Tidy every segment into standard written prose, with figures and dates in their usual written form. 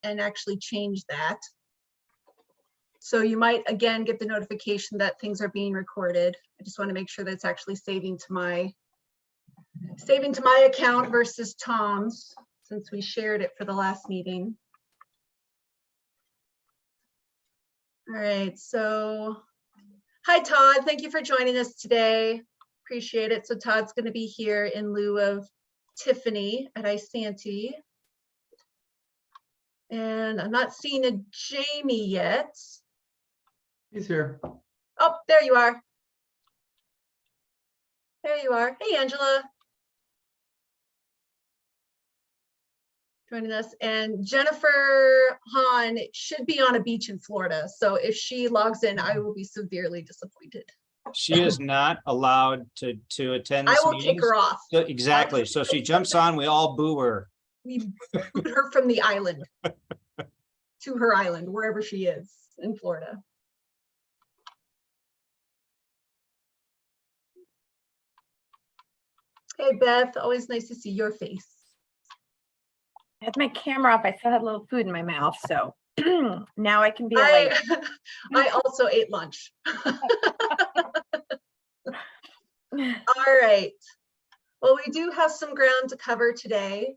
and actually change that. So you might again get the notification that things are being recorded. I just want to make sure that it's actually saving to my account versus Tom's, since we shared it for the last meeting. All right, so hi Todd, thank you for joining us today. Appreciate it. So Todd's going to be here in lieu of Tiffany at Isanti. And I'm not seeing a Jamie yet. He's here. Oh, there you are. There you are. Hey, Angela. Joining us. And Jennifer Hahn should be on a beach in Florida. So if she logs in, I will be severely disappointed. She is not allowed to attend this I will meeting. kick her off. So, exactly. So she jumps on, we all boo her. We boot her from the island to her island, wherever she is in Florida. Hey, Beth, always nice to see your face. I had my camera off. I still had a little food in my mouth, so now I can be awake. I also ate lunch. All right. Well, we do have some ground to cover today.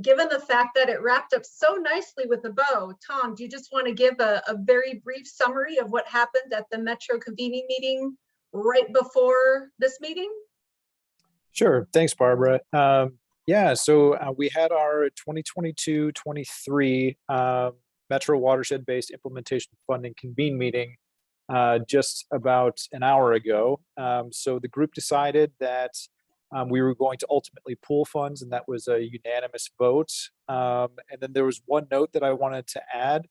Given the fact that it wrapped up so nicely with a bow, Tom, do you just want to give a very brief summary of what happened at the Metro convening meeting right before this meeting? Sure. Thanks, Barbara. Yeah, so we had our 2022-23 Metro watershed-based implementation funding convene meeting just about an hour ago. So the group decided that we were going to ultimately pool funds, and that was a unanimous vote. And then there was one note that I wanted to add.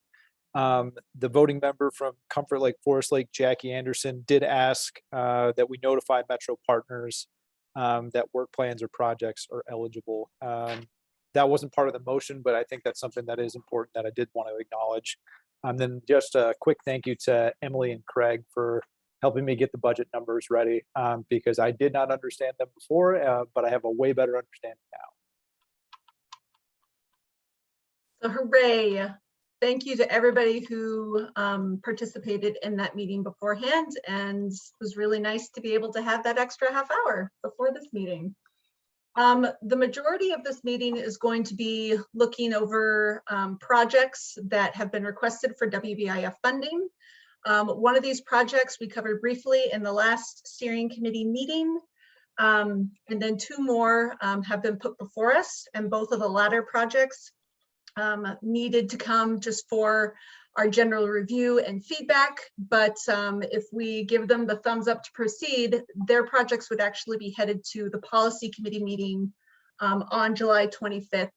The voting member from Comfort Lake, Forest Lake, Jackie Anderson, did ask that we notify Metro partners that work plans or projects are eligible. That wasn't part of the motion, but I think that's something that is important that I did want to acknowledge. And then just a quick thank you to Emily and Craig for helping me get the budget numbers ready, because I did not understand them before, but I have a way better understanding now. So hooray. Thank you to everybody who participated in that meeting beforehand, and it was really nice to be able to have that extra half hour before this meeting. The majority of this meeting is going to be looking over projects that have been requested for WBIF funding. One of these projects we covered briefly in the last steering committee meeting, and then two more have been put before us, and both of the latter projects needed to come just for our general review and feedback. But if we give them the thumbs up to proceed, their projects would actually be headed to the policy committee meeting on July 25th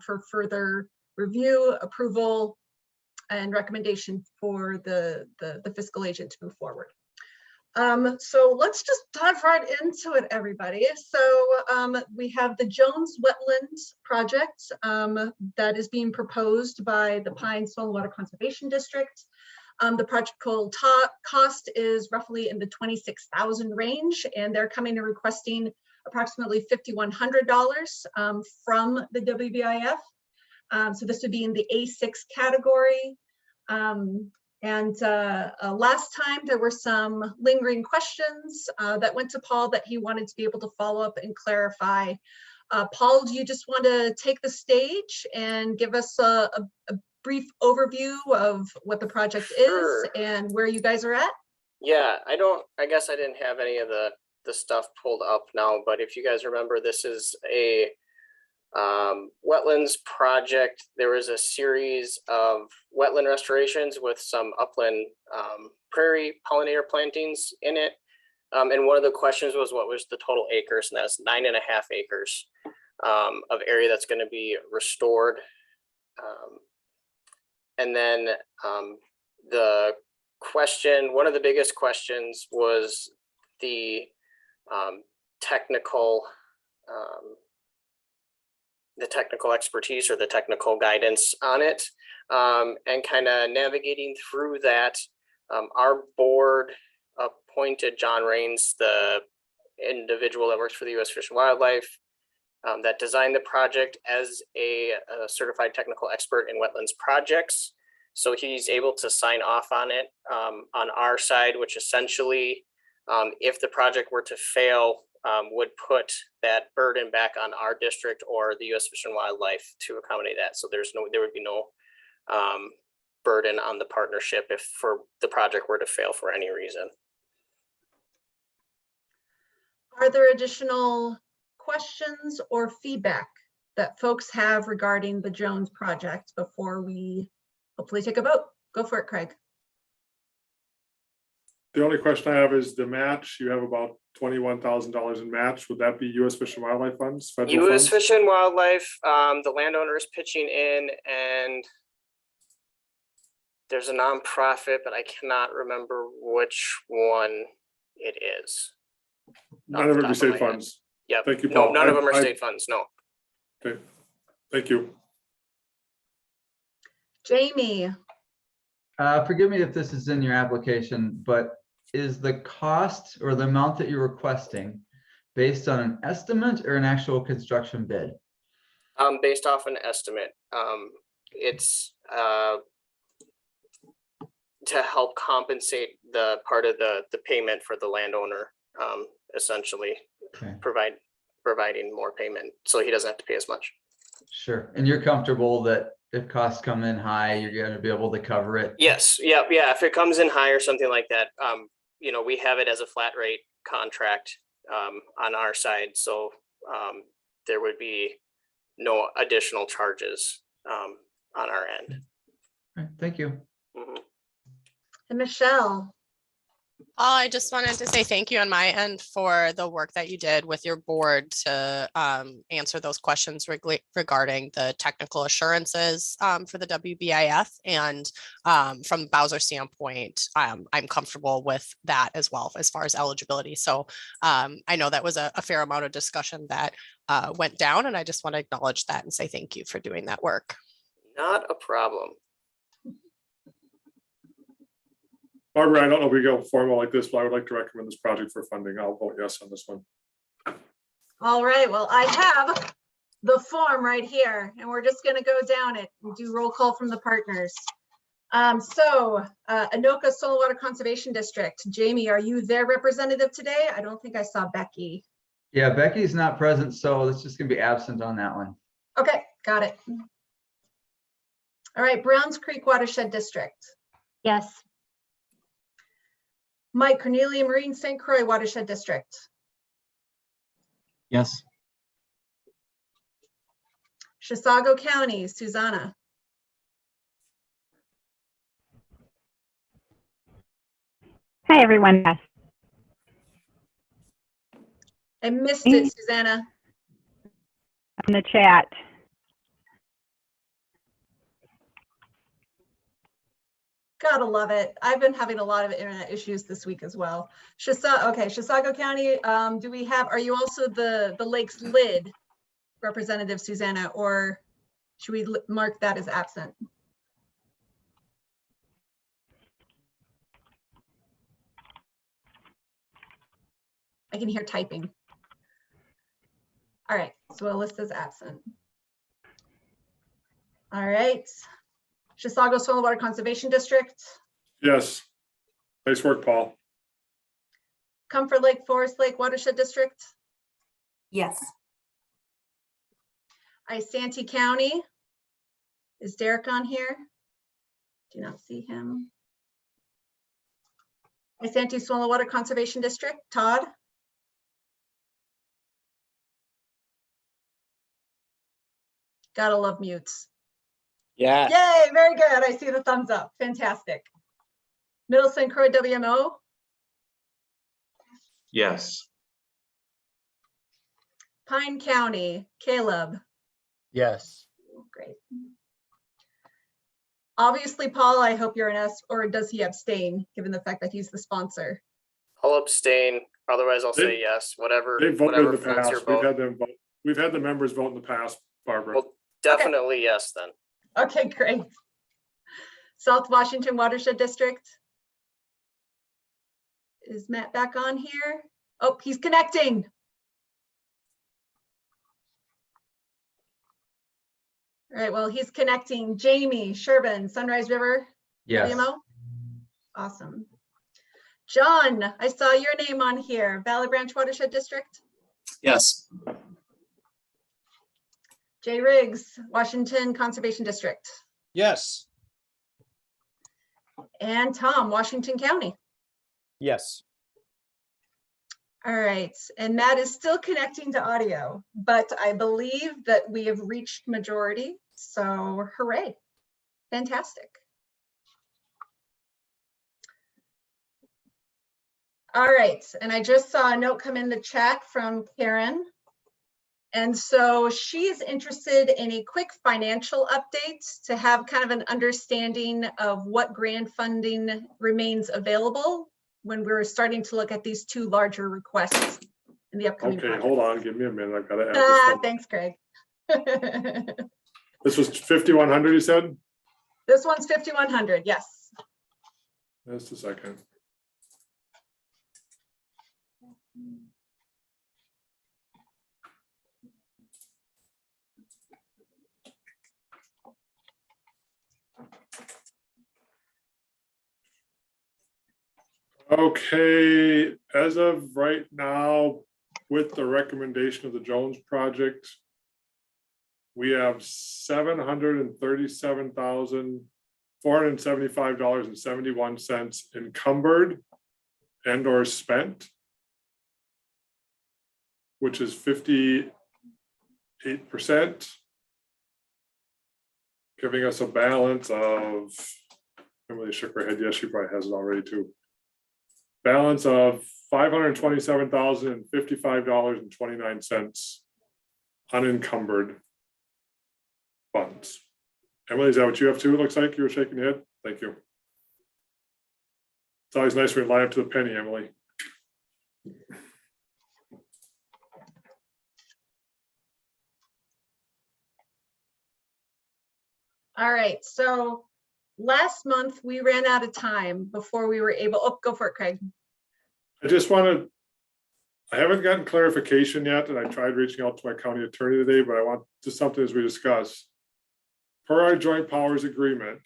for further review, approval, and recommendation for the fiscal agent to move forward. So let's just dive right into it, everybody. So we have the Jones Wetlands project that is being proposed by the Pine Soil and Water Conservation District. The project cost is roughly in the $26,000 range, and they're coming and requesting approximately $5,100 from the WBIF. So this would be in the A6 category. Last time there were some lingering questions that went to Paul that he wanted to be able to follow up and clarify. Paul, do you just want to take the stage and give us a brief overview of what the project is and where you guys are at? Yeah, I guess I didn't have any of the stuff pulled up now, but if you guys remember, this is a wetlands project. There was a series of wetland restorations with some upland prairie pollinator plantings in it. And one of the questions was, what was the total acres? And that's 9.5 acres of area that's going to be restored. And then the question, one of the biggest questions was the technical expertise or the technical guidance on it, and kind of navigating through that. Our board appointed John Raines, the individual that works for the U.S. Fish and Wildlife, that designed the project as a certified technical expert in wetlands projects. So he's able to sign off on it on our side, which essentially, if the project were to fail, would put that burden back on our district or the U.S. Fish and Wildlife to accommodate that. So there would be no burden on the partnership if the project were to fail for any reason. Are there additional questions or feedback that folks have regarding the Jones project before we hopefully take a vote? Go for it, Craig. The only question I have is the match. You have about $21,000 in match. Would that be U.S. Fish and Wildlife funds? Federal U.S. funds? Fish and Wildlife, the landowner is pitching in, and there's a nonprofit, but I cannot remember which one it is. None of it be state funds. Yeah. Thank you, No, Paul. none of them are state funds. No. Okay. Thank you. Jamie, Forgive me if this is in your application, but is the cost or the amount that you're requesting based on an estimate or an actual construction bid? Based off an estimate. It's to help compensate the part of the payment for the landowner, essentially Okay, providing more payment so he doesn't have to pay as much. sure. And you're comfortable that if costs come in high, you're going to be able to cover it? Yes, yeah. If it comes in high or something like that, we have it as a flat rate contract on our side, so there would be no additional charges on our end. All right, thank you. Mhm. and Michelle. I just wanted to say thank you on my end for the work that you did with your board to answer those questions regarding the technical assurances for the WBIF. And from Bowser standpoint, I'm comfortable with that as well as far as eligibility. So I know that was a fair amount of discussion that went down, and I just want to acknowledge that and say thank you for doing that work. Not a problem. Barbara, I don't know if we go formal like this, but I would like to recommend this project for funding. I'll vote yes on this one. All right, well, I have the form right here, and we're just gonna go down it and do roll call from the partners. Anoka Soil Water Conservation District. Jamie, are you their representative today? I don't think I saw Becky. Yeah, Becky's not present, so it's just going to be absent on that one. Okay, got it. All right, Browns Creek Watershed District. Yes. Mike, Cornelia Marine St. Croix Watershed District. Yes. Chisago County, Susanna. Hi, everyone. Yes. I missed it, Susanna. In the chat. Gotta love it. I've been having a lot of internet issues this week as well. Chisago County, are you also the Lakes Lid representative, Susanna, or should we mark that as absent? I can hear typing. All right, so Alyssa's absent. All right. Chisago Soil Water Conservation District. Yes. Nice work, Paul. Comfort Lake Forest Lake Watershed District. Yes. Isanti County. Is Derek on here? Do not see him. Isanti Soil Water Conservation District, Todd. Gotta love mutes. Yeah. Yay, very good. I see the thumbs up. Fantastic. Middle St. Croix WMO. Yes. Pine County, Caleb. Yes. Great. Obviously, Paul, I hope you're an S, or does he abstain, given the fact that he's the sponsor? I'll abstain. Otherwise, I'll say yes. Whatever. They voted in Whatever the floats your past. We've boat. had them vote. We've had the members vote in the past, Barbara. Well, definitely yes then. Okay, great. South Washington Watershed District. Is Matt back on here? Oh, he's connecting. All right, well, he's connecting Jamie, Sherburne, Sunrise River, Yes. WMO. Awesome. John, I saw your name on here, Valley Branch Watershed District. Yes. Jay Riggs, Washington Conservation District. Yes. And Tom, Washington County. Yes. All right, and Matt is still connecting to audio, but I believe that we have reached majority, so hooray. Fantastic. All right, and I just saw a note come in the chat from Karen. And so she's interested in a quick financial update to have kind of an understanding of what grant funding remains available when we're starting to look at these two larger requests in the upcoming Okay, projects. hold on, give me a minute. I've got to add this one. Thanks, Craig. This was 5,100, you said? This one's 5,100, yes. Just a second. Okay, as of right now, with the recommendation of the Jones Project, we have $737,475.71 encumbered and or spent, which is 58%, giving us a balance of, Emily shook her head, yes, she probably has it already too. Balance of $527,055.29 unencumbered funds. Emily, is that what you have too? It looks like you were shaking your head. Thank you. It's always nice when we line up to the penny, Emily. All right, so last month we ran out of time before we were able, oh, go for it, Craig. I just wanted, I haven't gotten clarification yet, and I tried reaching out to my county attorney today, but I want just something as we discuss. Per our joint powers agreement,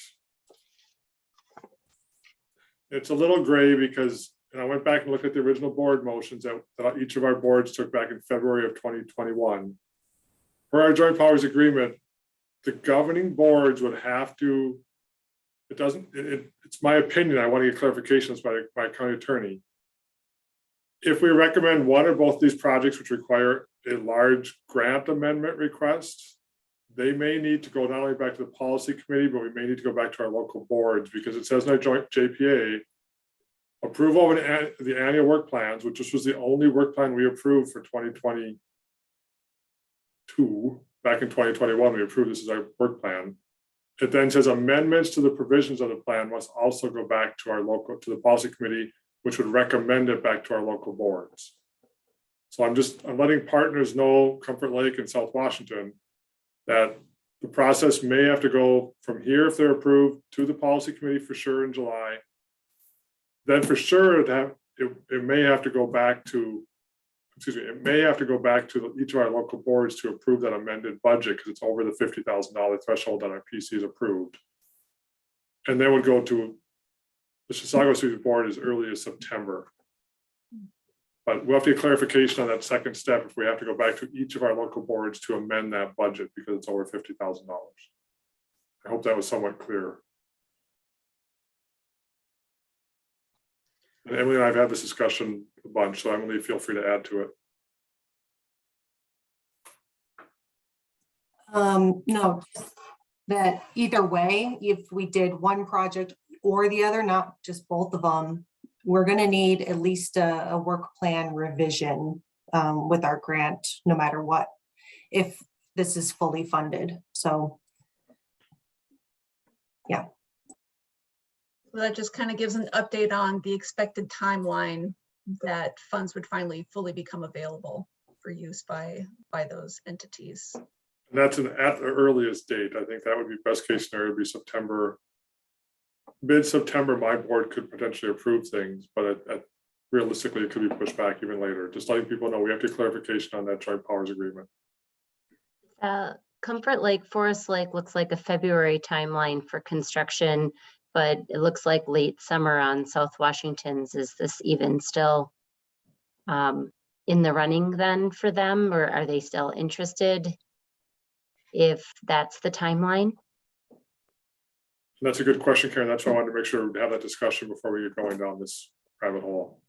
it's a little gray because, and I went back and looked at the original board motions that each of our boards took back in February of 2021. Per our joint powers agreement, the governing boards would have to, it doesn't, it's my opinion, I want to get clarifications by my county attorney. If we recommend one or both these projects which require a large grant amendment request, they may need to go not only back to the policy committee, but we may need to go back to our local boards, because it says in our joint JPA, approval of the annual work plans, which this was the only work plan we approved for 2022. Back in 2021, we approved this as our work plan. It then says amendments to the provisions of the plan must also go back to our local, to the policy committee, which would recommend it back to our local boards. So I'm letting partners know, Comfort Lake and South Washington, that the process may have to go from here, if they're approved, to the policy committee for sure in July. Then for sure, it may have to go back to, it may have to go back to each of our local boards to approve that amended budget, because it's over the $50,000 threshold that our PC is approved. And then would go to the Chisago City Board as early as September. But we'll have to get clarification on that second step if we have to go back to each of our local boards to amend that budget because it's over $50,000. I hope that was somewhat clear. And Emily and I have had this discussion a bunch, so Emily, feel free to add to it. No, that either way, if we did one project or the other, not just both of them, we're going to need at least a work plan revision with our grant, no matter what, if this is fully funded. So, yeah. So that just kind of gives an update on the expected timeline that funds would finally fully become available for use by those entities. And that's at the earliest date. I think that would be best case scenario, would be September. Mid-September, my board could potentially approve things, but realistically, it could be pushed back even later. Just letting people know we have to get clarification on that joint powers agreement. Comfort Lake, Forest Lake looks like a February timeline for construction, but it looks like late summer on South Washington's. Is this even still in the running then for them, or are they still interested if that's the timeline? That's a good question, Karen. That's why I wanted to make sure we have that discussion before we get going down this rabbit hole.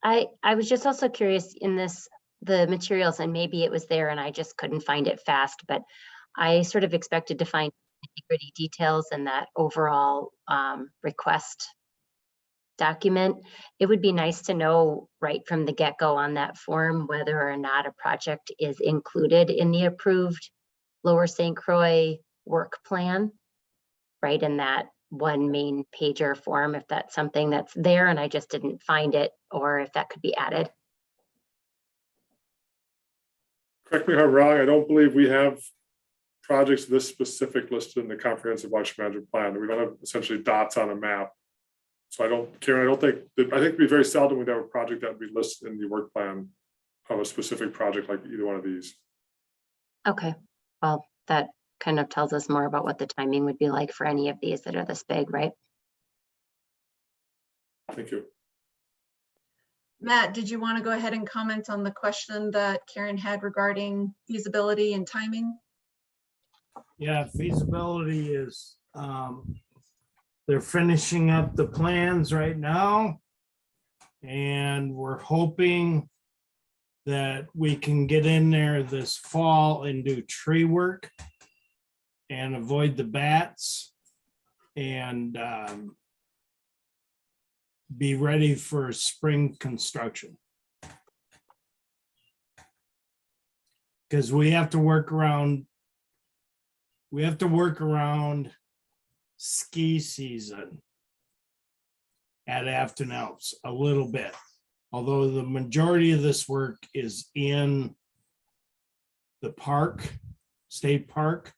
I was just also curious in the materials, and maybe it was there and I just couldn't find it fast, but I sort of expected to find nitty-gritty details in that overall request document. It would be nice to know right from the get-go on that form whether or not a project is included in the approved Lower St. Croix work plan, right, in that one main pager form, if that's something that's there and I just didn't find it, or if that could be added. Correct me if I'm wrong, I don't believe we have projects this specific listed in the comprehensive watershed management plan. We don't have essentially dots on a map. So I don't, Karen, I think it'd be very seldom we'd have a project that would be listed in the work plan of a specific project like either one of these. Okay, well, that kind of tells us more about what the timing would be like for any of these that are this big, right? Thank you. Matt, did you want to go ahead and comment on the question that Karen had regarding feasibility and timing? Yeah, feasibility is, they're finishing up the plans right now. And we're hoping that we can get in there this fall and do tree work and avoid the bats and be ready for spring construction. Because we have to work around ski season at Afton Alps a little bit. Although the majority of this work is in the park, state park,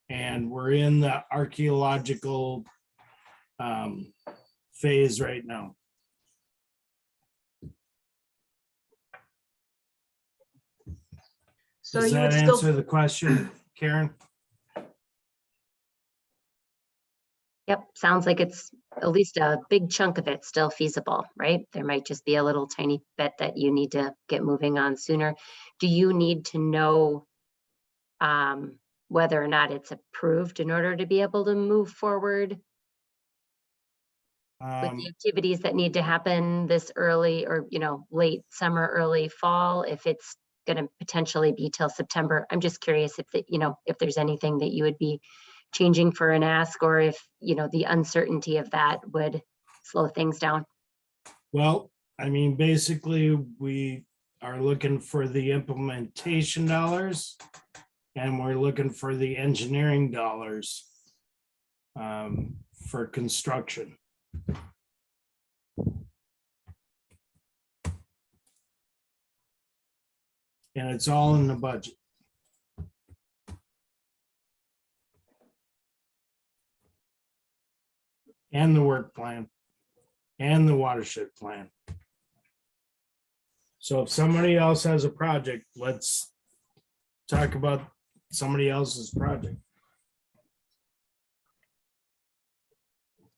and we're in the archaeological phase right now. So Does you would that still, answer the question, Karen? Yep, sounds like it's at least a big chunk of it still feasible, right? There might just be a little tiny bit that you need to get moving on sooner. Do you need to know whether or not it's approved in order to be able to move forward with the activities that need to happen this early, or, you know, late summer, early fall, if it's going to potentially be till September? I'm just curious if, you know, if there's anything that you would be changing for an ask, or if, you know, the uncertainty of that would slow things down. Well, I mean, basically, we are looking for the implementation dollars and we're looking for the engineering dollars for construction. And it's all in the budget. And the work plan and the watershed plan. So if somebody else has a project, let's talk about somebody else's project.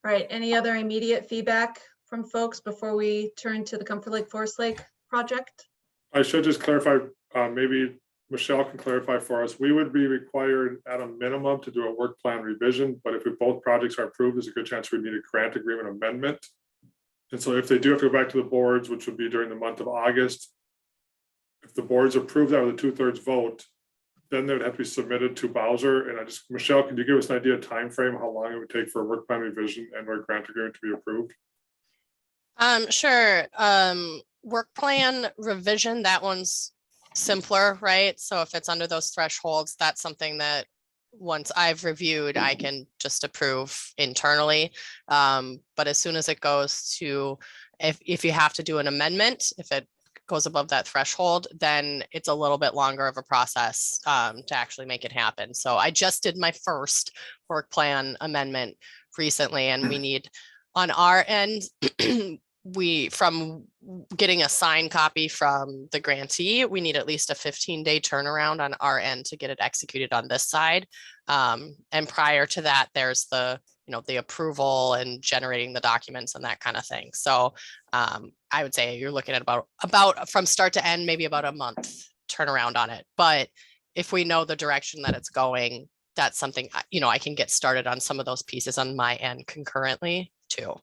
right, any other immediate feedback from folks before we turn to the Comfort Lake Forest Lake project? I should just clarify, maybe Michelle can clarify for us. We would be required at a minimum to do a work plan revision, but if both projects are approved, there's a good chance we need a grant agreement amendment. And so if they do have to go back to the boards, which would be during the month of August, if the boards approve that with a 2/3 vote, then they would have to be submitted to Bowser. And Michelle, can you give us an idea of time frame, how long it would take for a work plan revision and or grant agreement to be approved? Sure. Work plan revision, that one's simpler, right? So if it's under those thresholds, that's something that once I've reviewed, I can just approve internally. But as soon as it goes to, if you have to do an amendment, if it goes above that threshold, then it's a little bit longer of a process to actually make it happen. So I just did my first work plan amendment recently, and we need on our end, from getting a signed copy from the grantee, we need at least a 15-day turnaround on our end to get it executed on this side. And prior to that, there's the, the approval and generating the documents and that kind of thing. So I would say you're looking at about from start to end, maybe about a month turnaround on it. But if we know the direction that it's going, that's something, I can get started on some of those pieces on my end concurrently too.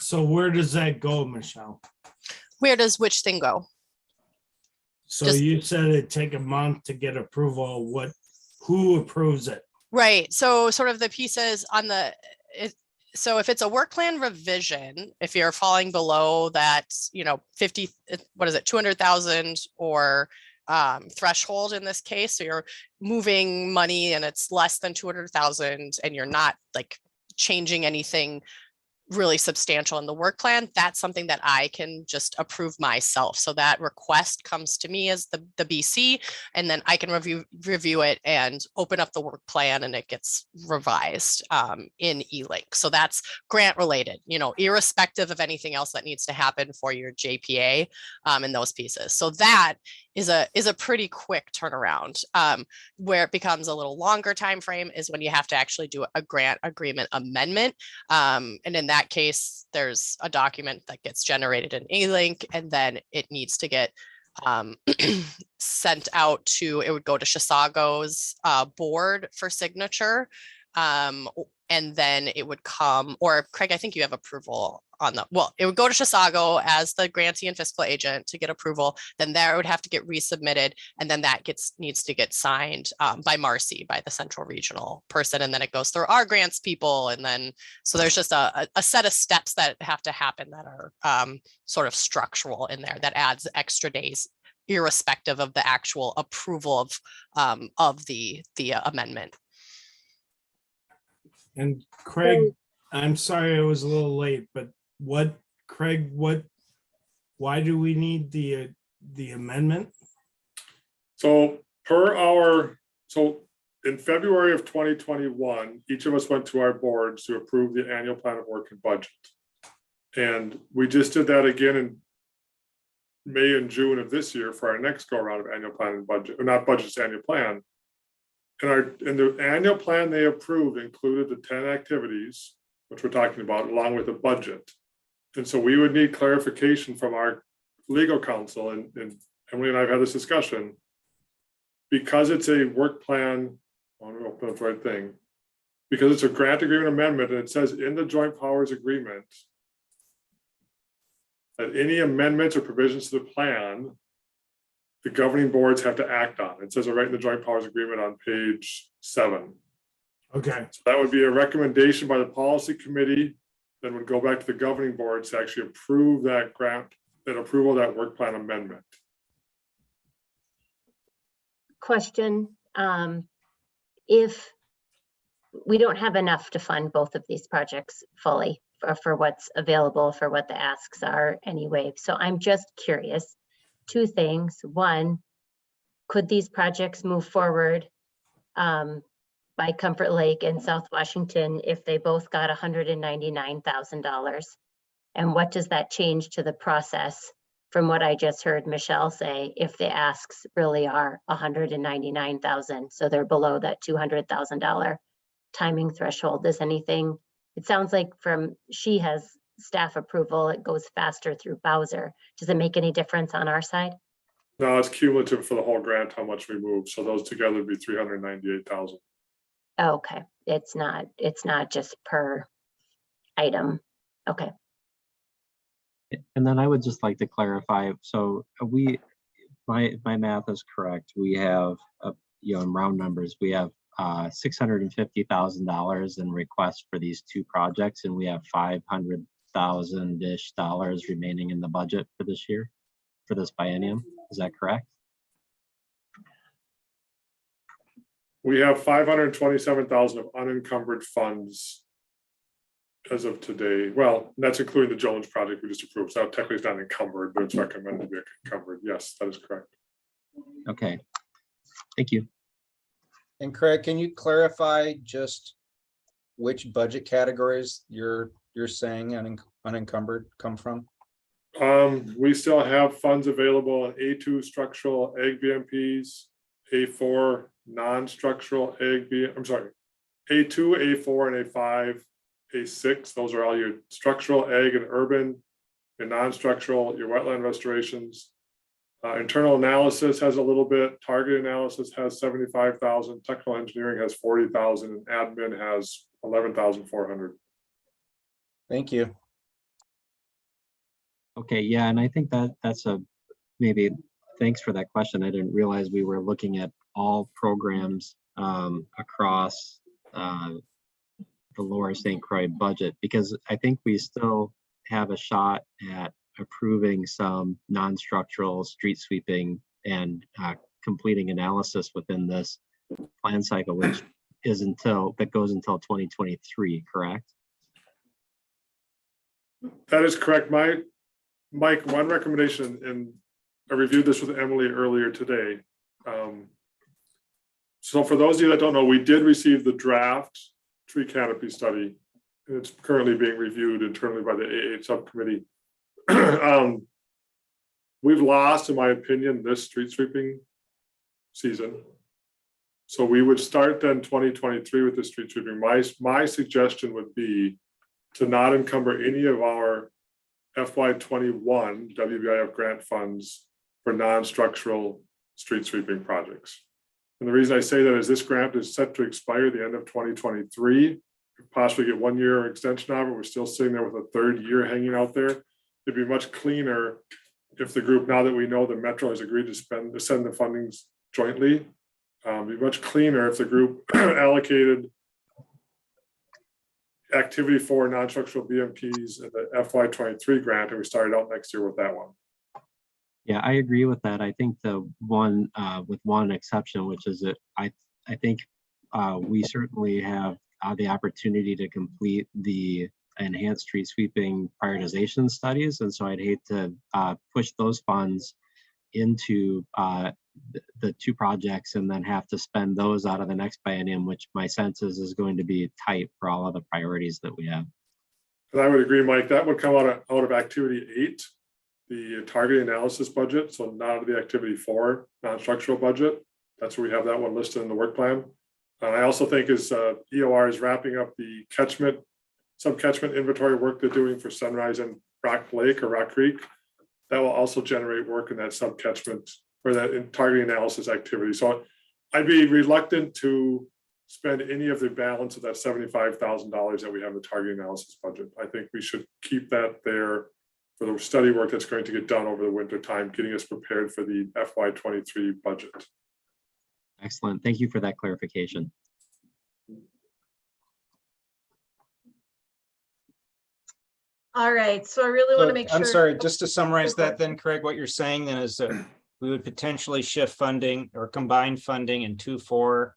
So where does that go, Michelle? Where does which thing go? So Just- you said it'd take a month to get approval. Who approves it? Right. So sort of the pieces on so if it's a work plan revision, if you're falling below that, 50, what is it, 200,000 or threshold in this case, so you're moving money and it's less than 200,000 and you're not like changing anything really substantial in the work plan, that's something that I can just approve myself. So that request comes to me as the BC, and then I can review it and open up the work plan and it gets revised in eLink. So that's grant related, irrespective of anything else that needs to happen for your JPA and those pieces. So that is a pretty quick turnaround. Where it becomes a little longer time frame is when you have to actually do a grant agreement amendment. And in that case, there's a document that gets generated in eLink, and then it needs to get sent out to, it would go to Chisago's board for signature. And then it would come, or Craig, I think you have approval on it would go to Chisago as the grantee and fiscal agent to get approval. Then there would have to get resubmitted. And then that needs to get signed by Marcy, by the central regional person. And then it goes through our grants people. And then, so there's just a set of steps that have to happen that are sort of structural in there that adds extra days, irrespective of the actual approval of the amendment. And Craig, I'm sorry I was a little late, but why do we need the amendment? So in February of 2021, each of us went to our boards to approve the annual plan of work and budget. And we just did that again in May and June of this year for our next go around of annual plan and budget, or not budget, annual plan. And the annual plan they approved included the 10 activities, which we're talking about, along with a budget. And so we would need clarification from our legal counsel, and Emily and I have had this discussion. Because it's a work plan, I don't know if that's the right thing, because it's a grant agreement amendment, and it says in the joint powers agreement that any amendments or provisions to the plan, the governing boards have to act on. It says it right in the joint powers agreement on page 7. Okay. So that would be a recommendation by the policy committee, then would go back to the governing boards to actually approve that grant, that approval of that work plan amendment. Question, if we don't have enough to fund both of these projects fully for what's available, for what the asks are anyway. So I'm just curious, 2 things. One, could these projects move forward by Comfort Lake and South Washington if they both got $199,000? And what does that change to the process from what I just heard Michelle say, if the asks really are $199,000, so they're below that $200,000 timing threshold? Is anything, it sounds like she has staff approval, it goes faster through Bowser. Does it make any difference on our side? No, it's cumulative for the whole grant, how much we move. So those together would be 398,000. Okay, it's not just per item. Okay. And then I would just like to clarify, so my math is correct. We have, in round numbers, we have $650,000 in requests for these 2 projects, and we have $500,000-ish remaining in the budget for this year, for this biennium. Is that correct? We have 527,000 of unencumbered funds as of today. Well, that's including the Jones project we just approved. So technically it's not encumbered, but it's recommended to be encumbered. Yes, that is correct. Okay, thank you. And Craig, can you clarify just which budget categories you're saying unencumbered come from? We still have funds available in A2 structural ag BMPs, A4 non-structural ag I'm sorry, A2, A4, and A5, A6. Those are all your structural ag and urban, your non-structural, your wetland restorations. Internal analysis has a little bit, target analysis has 75,000, technical engineering has 40,000, and admin has 11,400. Thank you. Okay, yeah, and I think that's maybe, thanks for that question. I didn't realize we were looking at all programs across the Lower St. Croix budget, because I think we still have a shot at approving some non-structural street sweeping and completing analysis within this plan cycle, which is that goes until 2023, correct? That is correct. Mike, one recommendation, and I reviewed this with Emily earlier today. So for those of you that don't know, we did receive the draft tree canopy study, and it's currently being reviewed internally by the A8 subcommittee. We've lost, in my opinion, this street sweeping season. So we would start then 2023 with the street sweeping. My suggestion would be to not encumber any of our FY21 WBIF grant funds for non-structural street sweeping projects. And the reason I say that is this grant is set to expire the end of 2023. Possibly get 1 year extension of it. We're still sitting there with a third year hanging out there. It'd be much cleaner if the group, now that we know the Metro has agreed to send the fundings jointly, be much cleaner if the group allocated activity for non-structural BMPs in the FY23 grant, and we started out next year with that one. Yeah, I agree with that. I think the one with one exception, which is that I think we certainly have the opportunity to complete the enhanced street sweeping prioritization studies, and so I'd hate to push those funds into the two projects and then have to spend those out of the next biennium, which my sense is going to be tight for all of the priorities that we have. And I would agree, Mike, that would come out of activity 8, the target analysis budget, so not out of the activity 4 non-structural budget. That's where we have that one listed in the work plan. I also think as EOR is wrapping up the sub-catchment inventory work they're doing for Sunrise and Rock Lake or Rock Creek, that will also generate work in that sub-catchment or that in target analysis activity. So I'd be reluctant to spend any of the balance of that $75,000 that we have in the target analysis budget. I think we should keep that there for the study work that's going to get done over the winter time, getting us prepared for the FY23 budget. Excellent. Thank you for that clarification. All right, so I really want to make sure. I'm sorry, just to summarize that then, Craig, what you're saying then is that we would potentially shift funding or combine funding in 2, 4,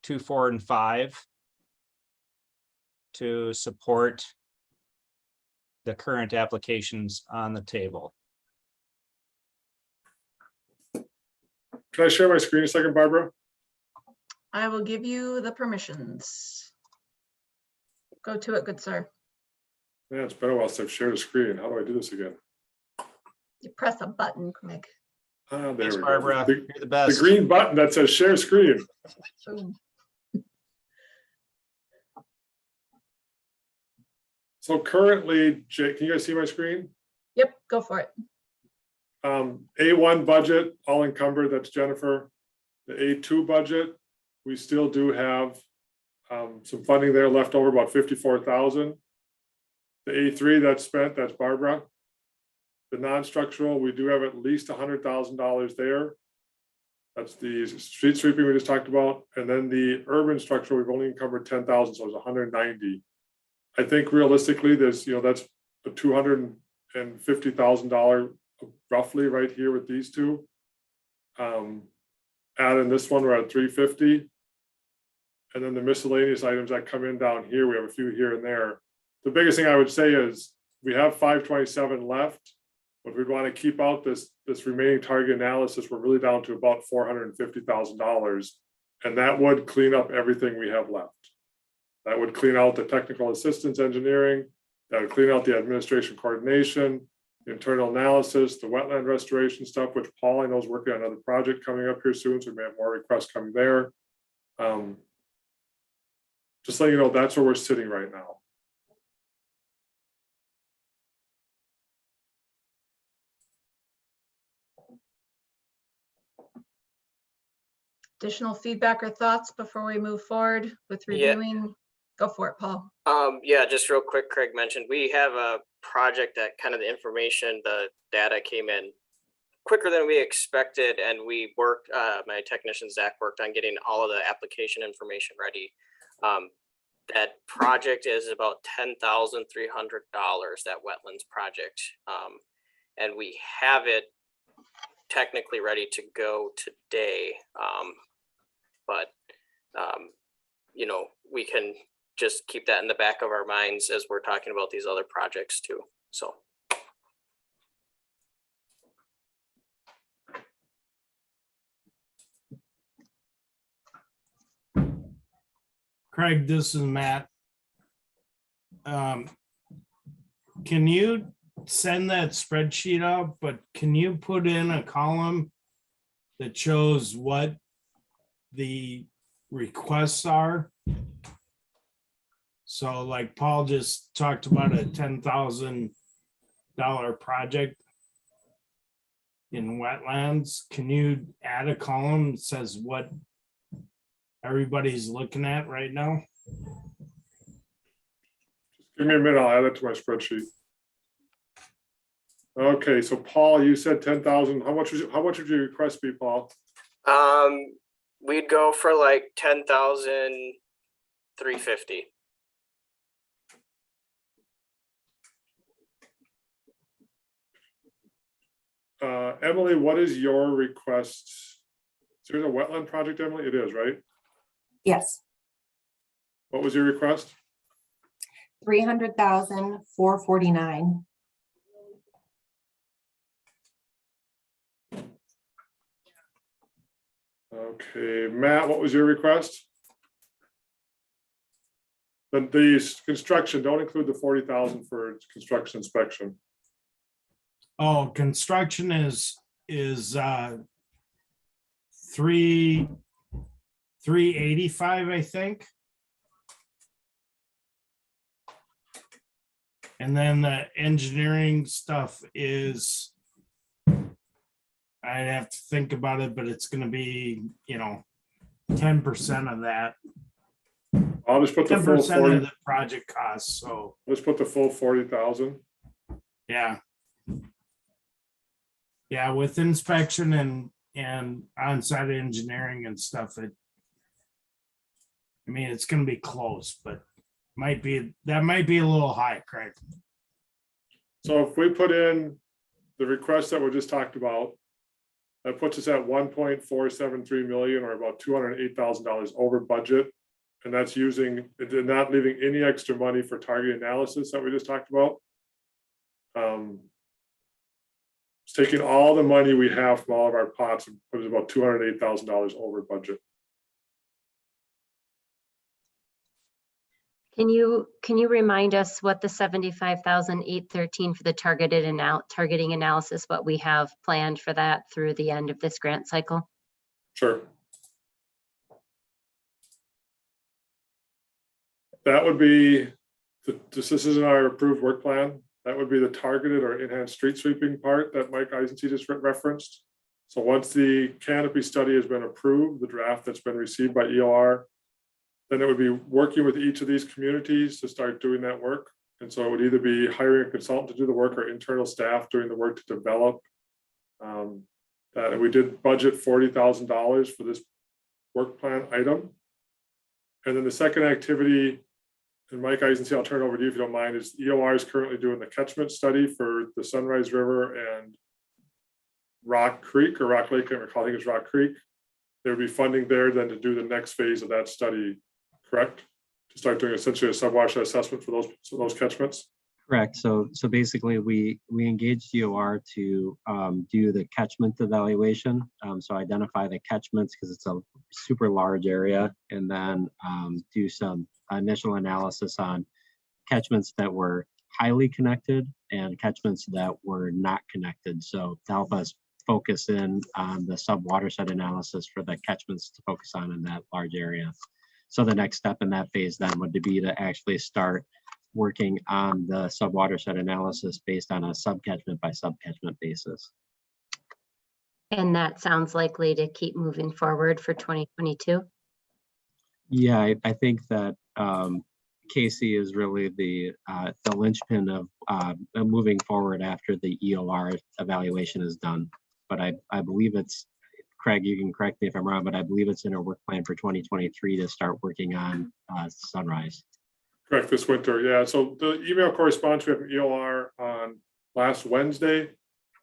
and 5 to support the current applications on the table. Can I share my screen a second, Barbara? I will give you the permissions. Go to it, good sir. Yeah, it's been a while since I've shared a screen. How do I do this again? You press a button, Craig. There Thanks, we Barbara. go. You're the best. The green button that says share screen. Boom. So currently, Jake, can you guys see my screen? Yep, go for it. A1 budget, all encumbered, that's Jennifer. The A2 budget, we still do have some funding there left over, about 54,000. The A3 that's spent, that's Barbara. The non-structural, we do have at least $100,000 there. That's the street sweeping we just talked about. And then the urban structural, we've only encumbered 10,000, so it's 190. I think realistically, there's, that's a $250,000 roughly right here with these two. Add in this one, we're at 350. And then the miscellaneous items that come in down here, we have a few here and there. The biggest thing I would say is we have 527 left, but we'd want to keep out this remaining target analysis. We're really down to about $450,000, and that would clean up everything we have left. That would clean out the technical assistance engineering, that would clean out the administration coordination, the internal analysis, the wetland restoration stuff, which Paul I know is working on another project coming up here soon, so we may have more requests coming there. Just letting you know, that's where we're sitting right now. Additional feedback or thoughts before we move forward with Yeah. reviewing? Go for it, Paul. Yeah, just real quick, Craig mentioned, we have a project that kind of the information, the data came in quicker than we expected, and we worked, my technician Zach worked on getting all of the application information ready. That project is about $10,300, that wetlands project. And we have it technically ready to go today. But you know, we can just keep that in the back of our minds as we're talking about these other projects too, so. Craig, this is Matt. Can you send that spreadsheet out, but can you put in a column that shows what the requests are? So like Paul just talked about a $10,000 project in wetlands. Can you add a column that says what everybody's looking at right now? Just give me a minute, I'll add it to my spreadsheet. Okay, so Paul, you said 10,000. How much would your request be, Paul? We'd go for like 10,350. Emily, what is your request? So there's a wetland project, Emily? It is, right? Yes, What was your request? 300,449. Okay, Matt, what was your request? The construction, don't include the 40,000 for construction inspection. Oh, construction is 385, I think. And then the engineering stuff is, I'd have to think about it, but it's gonna be, 10% of that, I'll just put the 10% full of 40, the project costs, so, let's put the full 40,000. yeah. Yeah, with inspection and on-site engineering and stuff, it's gonna be close, but that might be a little high, Craig. So if we put in the request that we just talked about, that puts us at 1.473 million, or about $208,000 over budget. And that's using, not leaving any extra money for target analysis that we just talked about. It's taking all the money we have from all of our pots and put it about $208,000 over budget. Can you remind us what the 75,813 for the targeting analysis, what we have planned for that through the end of this grant cycle? Sure. That would be, this isn't our approved work plan. That would be the targeted or enhanced street sweeping part that Mike Eisenstein just referenced. So once the canopy study has been approved, the draft that's been received by EOR, then it would be working with each of these communities to start doing that work. And so it would either be hiring a consultant to do the work or internal staff doing the work to develop. That we did budget $40,000 for this work plan item. And then the second activity, and Mike Eisenstein, I'll turn it over to you if you don't mind, is EOR is currently doing the catchment study for the Sunrise River and Rock Creek or Rock Lake, I recall, I think it's Rock Creek. There would be funding there then to do the next phase of that study, correct? To start doing essentially a subwatershed assessment for those catchments. Correct. So basically, we engaged DOR to do the catchment evaluation. So identify the catchments because it's a super large area, and then do some initial analysis on catchments that were highly connected and catchments that were not connected. So to help us focus in on the sub-watershed analysis for the catchments to focus on in that large area. So the next step in that phase then would be to actually start working on the sub-watershed analysis based on a sub-catchment by sub-catchment basis. And that sounds likely to keep moving forward for 2022. Yeah, I think that Casey is really the linchpin of moving forward after the EOR evaluation is done. But I believe it's, Craig, you can correct me if I'm wrong, but I believe it's in our work plan for 2023 to start working on Sunrise. Correct, this winter, yeah. So the email correspondence we have from EOR on last Wednesday,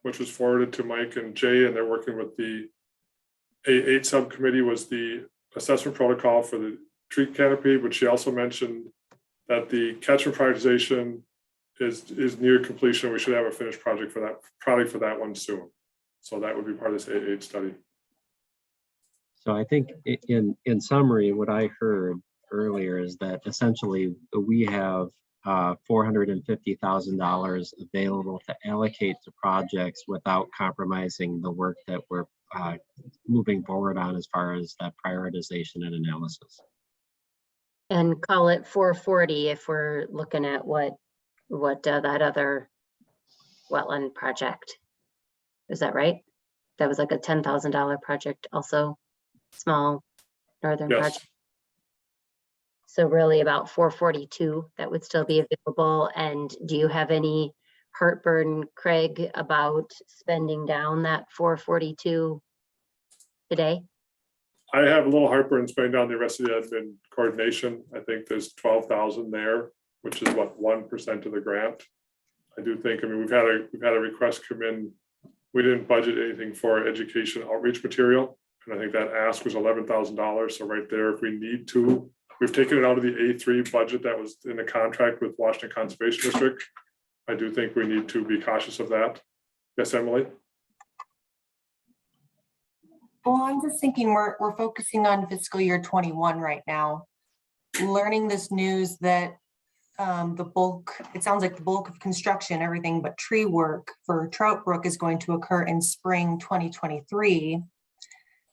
which was forwarded to Mike and Jay, and they're working with the A8 subcommittee, was the assessment protocol for the tree canopy, but she also mentioned that the catchment prioritization is near completion. We should have a finished project for that, probably for that one soon. So that would be part of this A8 study. So I think in summary, what I heard earlier is that essentially we have $450,000 available to allocate to projects without compromising the work that we're moving forward on as far as that prioritization and analysis. And call it 440 if we're looking at what that other wetland project. Is that right? That was like a $10,000 project, also small northern Yes. project. So really about 442 that would still be available. And do you have any heartburn, Craig, about spending down that 442 today? I have a little heartburn spending down the rest of the admin coordination. I think there's 12,000 there, which is what, 1% of the grant. I do think, I mean, we've had a request come in. We didn't budget anything for education outreach material. And I think that ask was $11,000. So right there, if we need to, we've taken it out of the A3 budget that was in the contract with Washington Conservation District. I do think we need to be cautious of that. Yes, Emily? Well, I'm just thinking we're focusing on fiscal year 21 right now. Learning this news that it sounds like the bulk of construction, everything but tree work for Trout Brook is going to occur in spring 2023.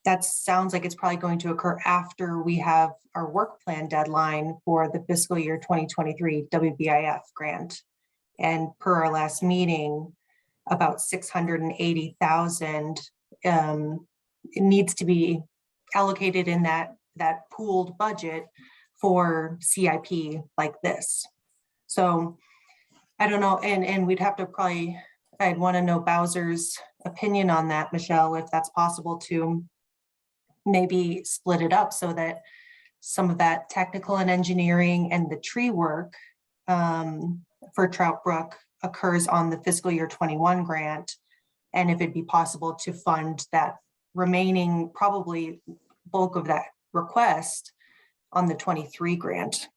That sounds like it's probably going to occur after we have our work plan deadline for the fiscal year 2023 WBIF grant. And per our last meeting, about 680,000 it needs to be allocated in that pooled budget for CIP like this. So I don't know, and we'd have to probably, I'd want to know Bowser's opinion on that, Michelle, if that's possible to maybe split it up so that some of that technical and engineering and the tree work for Trout Brook occurs on the fiscal year 21 grant. And if it'd be possible to fund that remaining probably bulk of that request on the 23 grant.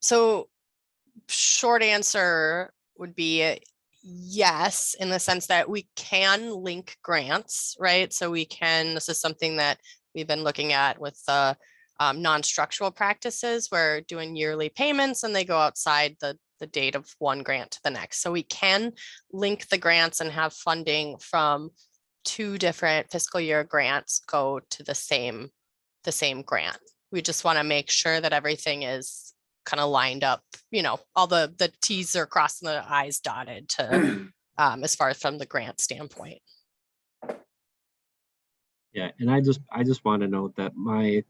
So short answer would be yes, in the sense that we can link grants, right? So we can, this is something that we've been looking at with the non-structural practices. We're doing yearly payments and they go outside the date of one grant to the next. So we can link the grants and have funding from two different fiscal year grants go to the same grant. We just want to make sure that everything is kind of lined up, you know, all the T's are crossed and the I's dotted to as far as from the grant standpoint. Yeah, and I just want to note that my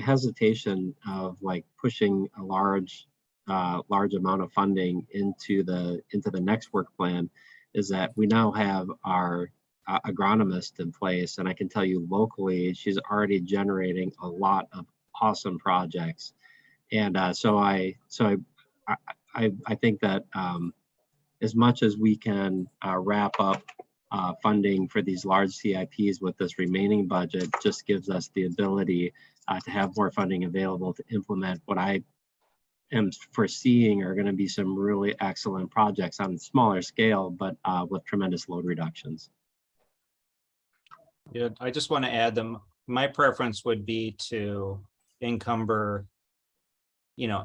hesitation of like pushing a large amount of funding into the next work plan is that we now have our agronomist in place, and I can tell you locally she's already generating a lot of awesome projects, and so I think that as much as we can wrap up funding for these large CIPs with this remaining budget just gives us the ability to have more funding available to implement what I am foreseeing are going to be some really excellent projects on a smaller scale, but with tremendous load reductions. Yeah, I just want to add them. My preference would be to encumber,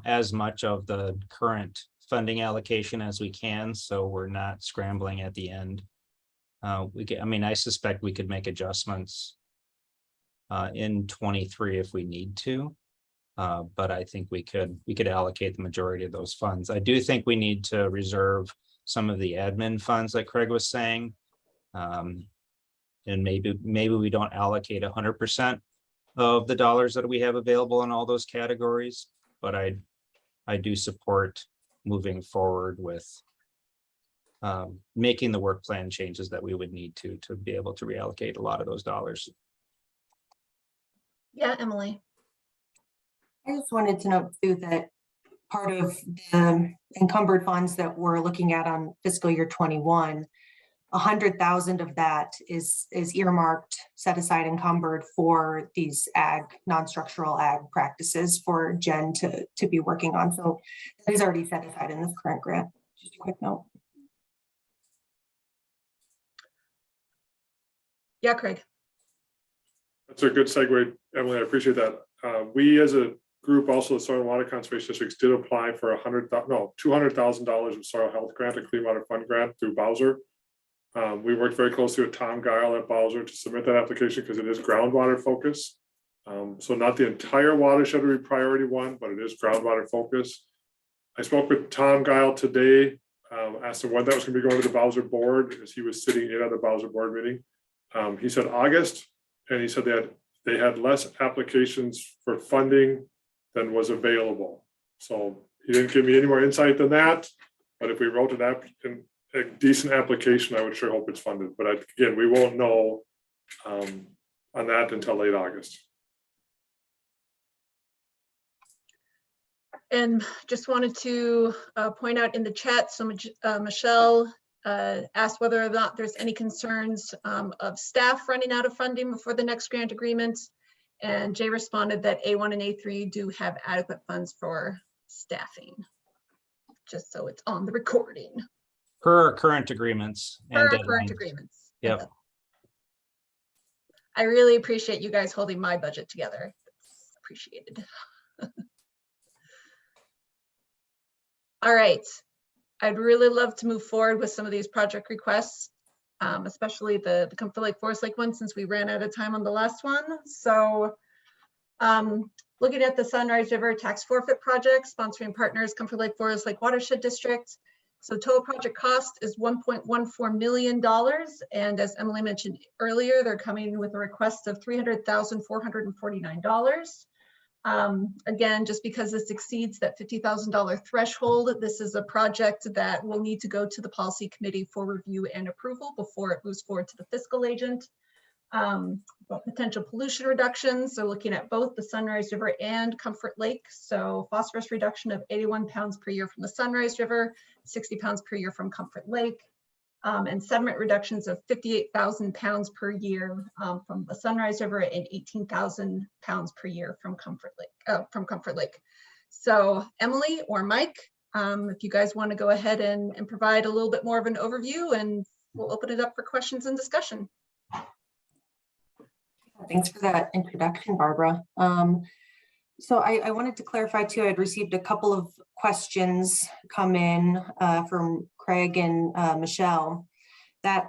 as much of the current funding allocation as we can, so we're not scrambling at the end. I suspect we could make adjustments in 23 if we need to, but I think we could allocate the majority of those funds. I do think we need to reserve some of the admin funds like Craig was saying. And maybe we don't allocate 100% of the dollars that we have available in all those categories, but I do support moving forward with making the work plan changes that we would need to be able to reallocate a lot of those dollars. Yeah, Emily. I just wanted to note too that part of the encumbered funds that we're looking at on fiscal year 21, 100,000 of that is earmarked, set aside, encumbered for these non-structural ag practices for Jen to be working on. So that is already set aside in this current grant. Just a quick note. Yeah, Craig. That's a good segue, Emily. I appreciate that. We as a group, also the Soil and Water Conservation Districts, did apply for $200,000 of soil health grant, a clean water fund grant through Bowser. We worked very closely with Tom Guile at Bowser to submit that application because it is groundwater focused. So not the entire watershed would be priority one, but it is groundwater focused. I spoke with Tom Guile today, asked him when that was going to be going to the Bowser board as he was sitting in at the Bowser board meeting. He said August, and he said they had less applications for funding than was available. So he didn't give me any more insight than that, but if we wrote a decent application, I would sure hope it's funded. But again, we won't know on that until late August. And just wanted to point out in the chat, so Michelle asked whether or not there's any concerns of staff running out of funding before the next grant agreement. And Jay responded that A1 and A3 do have adequate funds for staffing, just so it's on the recording. Per our current agreements. Per our current agreements. Yep. I really appreciate you guys holding my budget together. It's appreciated. All right. I'd really love to move forward with some of these project requests, especially the Comfort Lake Forest Lake one, since we ran out of time on the last one. So looking at the Sunrise River Tax Forfeit Project, sponsoring partners, Comfort Lake Forest Lake Watershed District. So total project cost is $1.14 million. And as Emily mentioned earlier, they're coming with a request of $300,449. Again, just because this exceeds that $50,000 threshold, this is a project that will need to go to the policy committee for review and approval before it moves forward to the fiscal agent. Potential pollution reductions, so looking at both the Sunrise River and Comfort Lake. So phosphorus reduction of 81 pounds per year from the Sunrise River, 60 pounds per year from Comfort Lake. And sediment reductions of 58,000 pounds per year from the Sunrise River and 18,000 pounds per year from Comfort Lake. So Emily or Mike, if you guys want to go ahead and provide a little bit more of an overview, and we'll open it up for questions and discussion. Thanks for that introduction, Barbara. So I wanted to clarify too, I'd received a couple of questions come in from Craig and Michelle.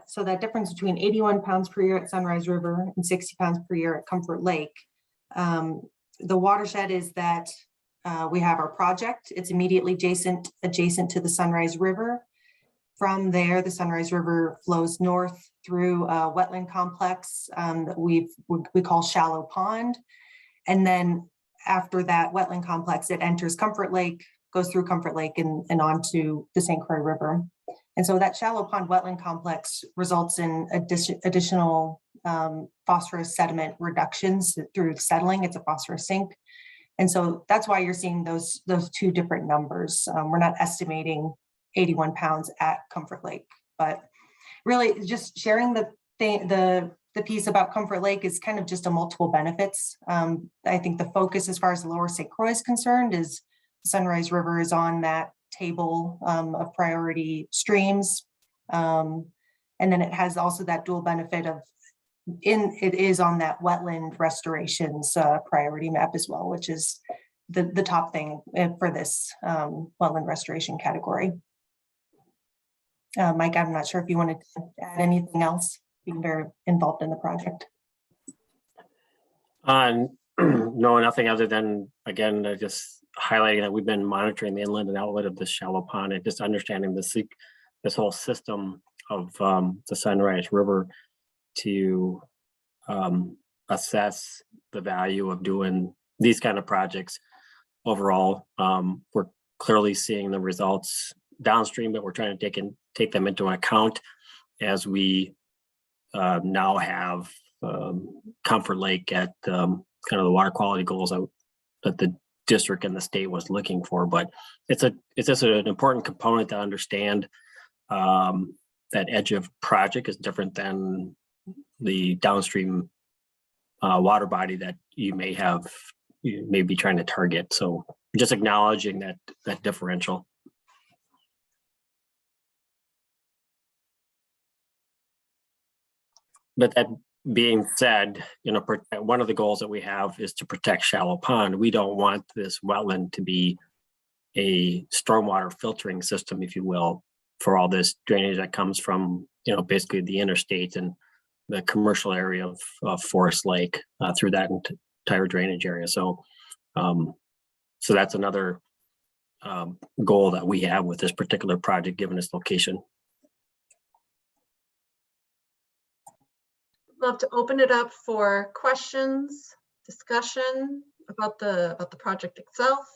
So that difference between 81 pounds per year at Sunrise River and 60 pounds per year at Comfort Lake. The watershed is that we have our project. It's immediately adjacent to the Sunrise River. From there, the Sunrise River flows north through a wetland complex that we call Shallow Pond. And then after that wetland complex, it enters Comfort Lake, goes through Comfort Lake and onto the St. Croix River. And so that Shallow Pond wetland complex results in additional phosphorus sediment reductions through settling. It's a phosphorus sink. And so that's why you're seeing those two different numbers. We're not estimating 81 pounds at Comfort Lake, but really just sharing the thing, the piece about Comfort Lake is kind of just a multiple benefits. I think the focus as far as the Lower St. Croix is concerned is Sunrise River is on that table of priority streams. And then it has also that dual benefit of it is on that wetland restorations priority map as well, which is the top thing for this wetland restoration category. Mike, I'm not sure if you wanted to add anything else. Being very involved in the project. No, nothing other than, again, just highlighting that we've been monitoring the inlet and outlet of this shallow pond and just understanding this whole system of the Sunrise River to assess the value of doing these kind of projects overall. We're clearly seeing the results downstream, but we're trying to take them into account as we now have Comfort Lake at kind of the water quality goals that the district and the state was looking for. But it's just an important component to understand that edge of project is different than the downstream water body that you may be trying to target. So just acknowledging that differential. But that being said, one of the goals that we have is to protect shallow pond. We don't want this wetland to be a stormwater filtering system, if you will, for all this drainage that comes from, basically the interstate and the commercial area of Forest Lake through that entire drainage area. So that's another goal that we have with this particular project, given its location. Love to open it up for questions, discussion about the project itself.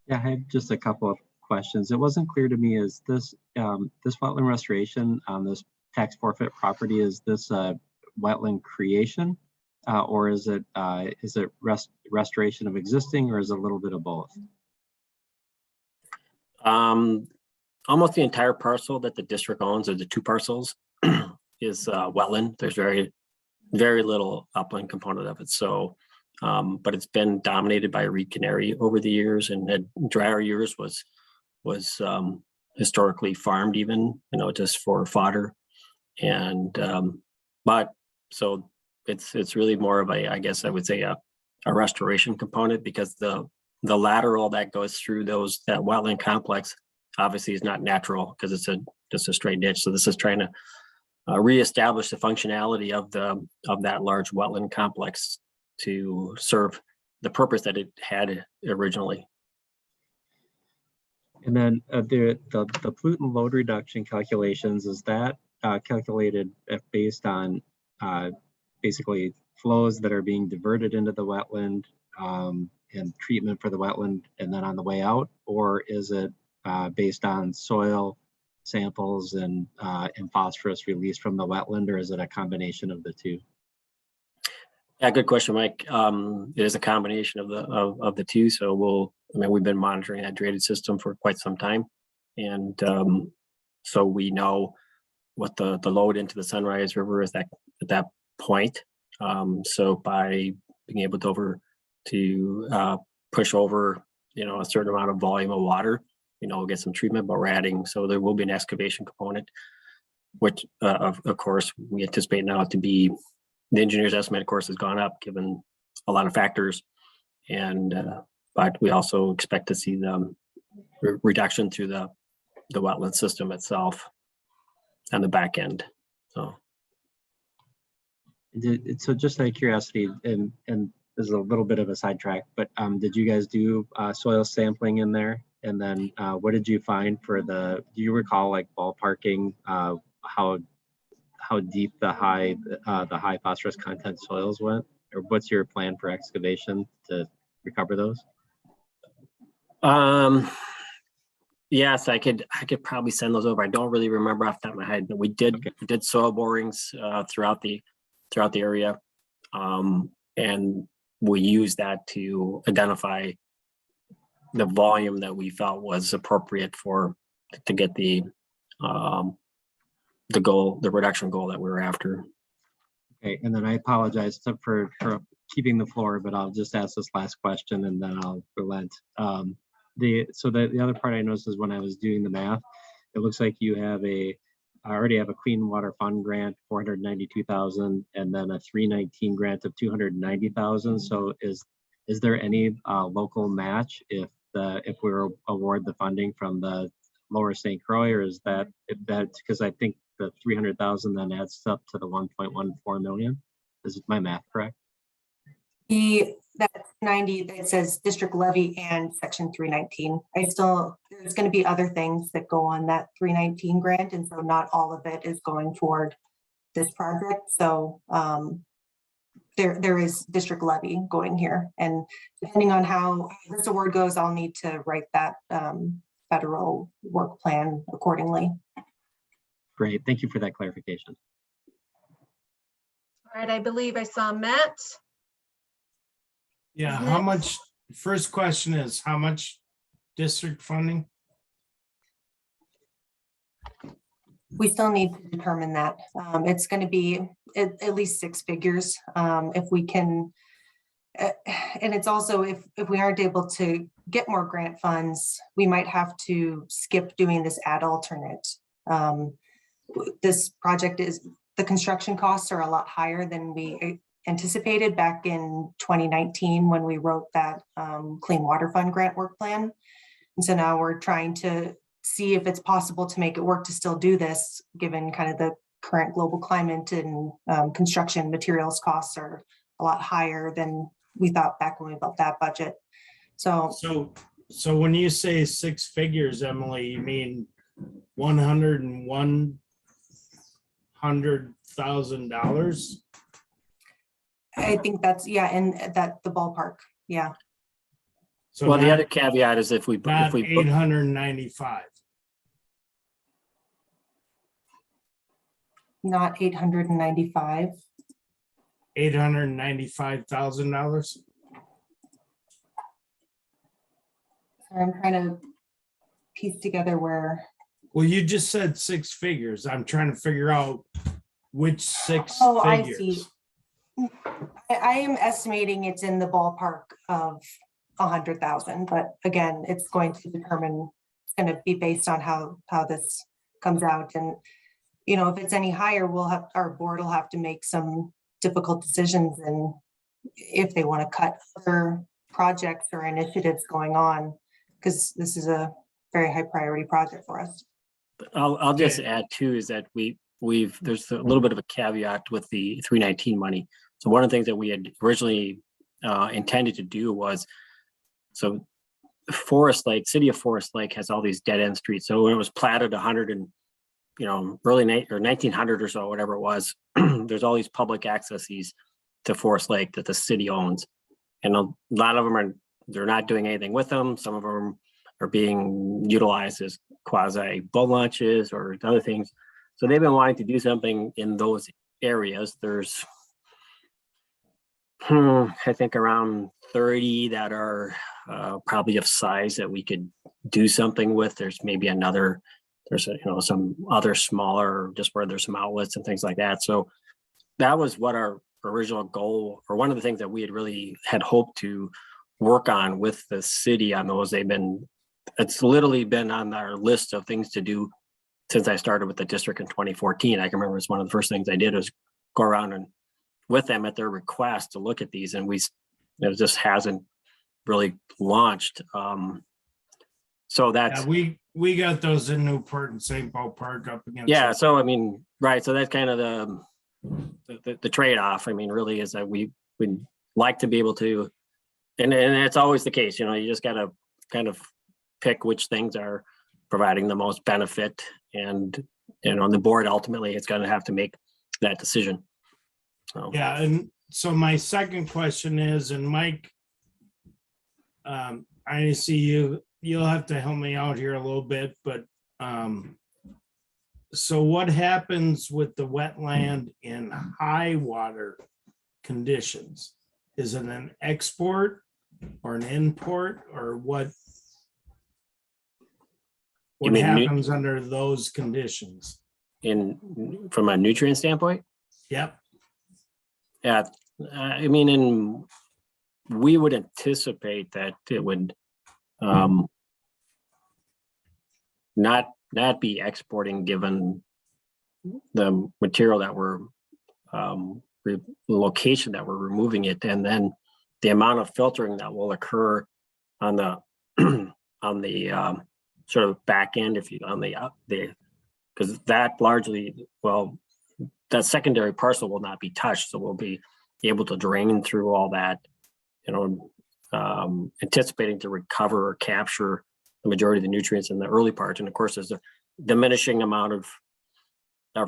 Yeah, I have just a couple of questions. It wasn't clear to me, is this wetland restoration on this tax forfeit property, is this a wetland creation or is it restoration of existing, or is it a little bit of both? Almost the entire parcel that the district owns, or the two parcels, is wetland. There's very, very little upland component of it. So, but it's been dominated by reed canary over the years, and had drier years was historically farmed, even, just for fodder. And but so it's really more of a, I guess I would say, a restoration component, because the lateral that goes through that wetland complex obviously is not natural, because it's just a straight ditch. So this is trying to reestablish the functionality of that large wetland complex to serve the purpose that it had originally. And then the pollutant load reduction calculations, is that calculated based on basically flows that are being diverted into the wetland and treatment for the wetland and then on the way out, or is it based on soil samples and phosphorus released from the wetland, or is it a combination of the two? Yeah, good question, Mike. It is a combination of the two. So we've been monitoring that drainage system for quite some time, and so we know what the load into the Sunrise River is at that point. So by being able to push over, a certain amount of volume of water, we'll get some treatment, but we're adding, so there will be an excavation component, which of course we anticipate now to be, the engineer's estimate of course has gone up given a lot of factors, and but we also expect to see the reduction through the wetland system itself on the back end. So just out of curiosity, and this is a little bit of a sidetrack, but did you guys do soil sampling in there? And then what did you find for do you recall, like, ballparking how deep the high phosphorus content soils went? Or what's your plan for excavation to recover those? Yes, I could probably send those over. I don't really remember off the top of my head, but we did soil borings throughout the area, and we used that to identify the volume that we felt was appropriate for to get the goal, the reduction goal that we were after. Okay, and then I apologize for keeping the floor, but I'll just ask this last question and then I'll relent. The other part I noticed is when I was doing the math, it looks like you have I already have a Clean Water Fund grant, 492,000, and then a 319 grant of 290,000. So is there any local match if we award the funding from the Lower St. Croix, or is that because I think the 300,000 then adds up to the 1.14 million? Is my math correct? That 90, it says district levy and section 319. There's going to be other things that go on that 319 grant. And so not all of it is going toward this project. So there is district levy going here. And depending on how this award goes, I'll need to write that federal work plan accordingly. Great, thank you for that clarification. All right, I believe I saw Matt. Yeah, Who's how next? much, first question is, how much district funding? We still need to determine that. It's going to be at least six figures if we can. And it's also if we aren't able to get more grant funds, we might have to skip doing this ad alternate. This project the construction costs are a lot higher than we anticipated back in 2019 when we wrote that Clean Water Fund grant work plan. And so now we're trying to see if it's possible to make it work to still do this, given kind of the current global climate and construction materials costs are a lot higher than we thought back when we built that budget. So when you say six figures, Emily, you mean $100,000? I think that's, yeah, and that the ballpark, yeah. So Well, the not- other caveat is if we Not 895. Not 895. $895,000. I'm trying to piece together where. Well, you just said six figures. I'm trying to figure out which six Oh, figures. I see. I am estimating it's in the ballpark of 100,000, but again, it's going to be based on how this comes out. And, you know, if it's any higher, our board will have to make some difficult decisions and if they want to cut other projects or initiatives going on, because this is a very high priority project for us. I'll just add too, is that there's a little bit of a caveat with the 319 money. So one of the things that we had originally intended to do was, so Forest Lake, city of Forest Lake has all these dead end streets. So when it was platted 100 and, early 1900 or so, whatever it was, there's all these public accesses to Forest Lake that the city owns. And a lot of them they're not doing anything with them. Some of them are being utilized as quasi boat launches or other things. So they've been wanting to do something in those areas. There's, I think around 30 that are probably of size that we could do something with. There's maybe there's some other smaller, just where there's some outlets and things like that. So that was what our original goal, or one of the things that we had hoped to work on with the city on those. It's literally been on our list of things to do since I started with the district in 2014. I can remember it's one of the first things I did was go around and with them at their request to look at these, and it just hasn't really launched. So that's we got those in Newport and St. Paul Park up against. Yeah, so I mean, right. So that's kind of the trade-off. I mean, really is that we'd like to be able to, and it's always the case, you just gotta kind of pick which things are providing the most benefit, and the board ultimately is going to have to make that decision. So. Yeah, and so my second question is, and Mike, I see you'll have to help me out here a little bit, but so what happens with the wetland in high water conditions? Is it an export or an import or what? What mean nu- happens under those conditions? from a nutrient standpoint? Yep. Yeah, I mean, we would anticipate that it would not be exporting given the material that we're the location that we're removing it, and then the amount of filtering that will occur on the on the sort of back end, if you on the because that largely, well, that secondary parcel will not be touched, so we'll be able to drain through all that, anticipating to recover or capture the majority of the nutrients in the early part. And of course, there's a diminishing amount of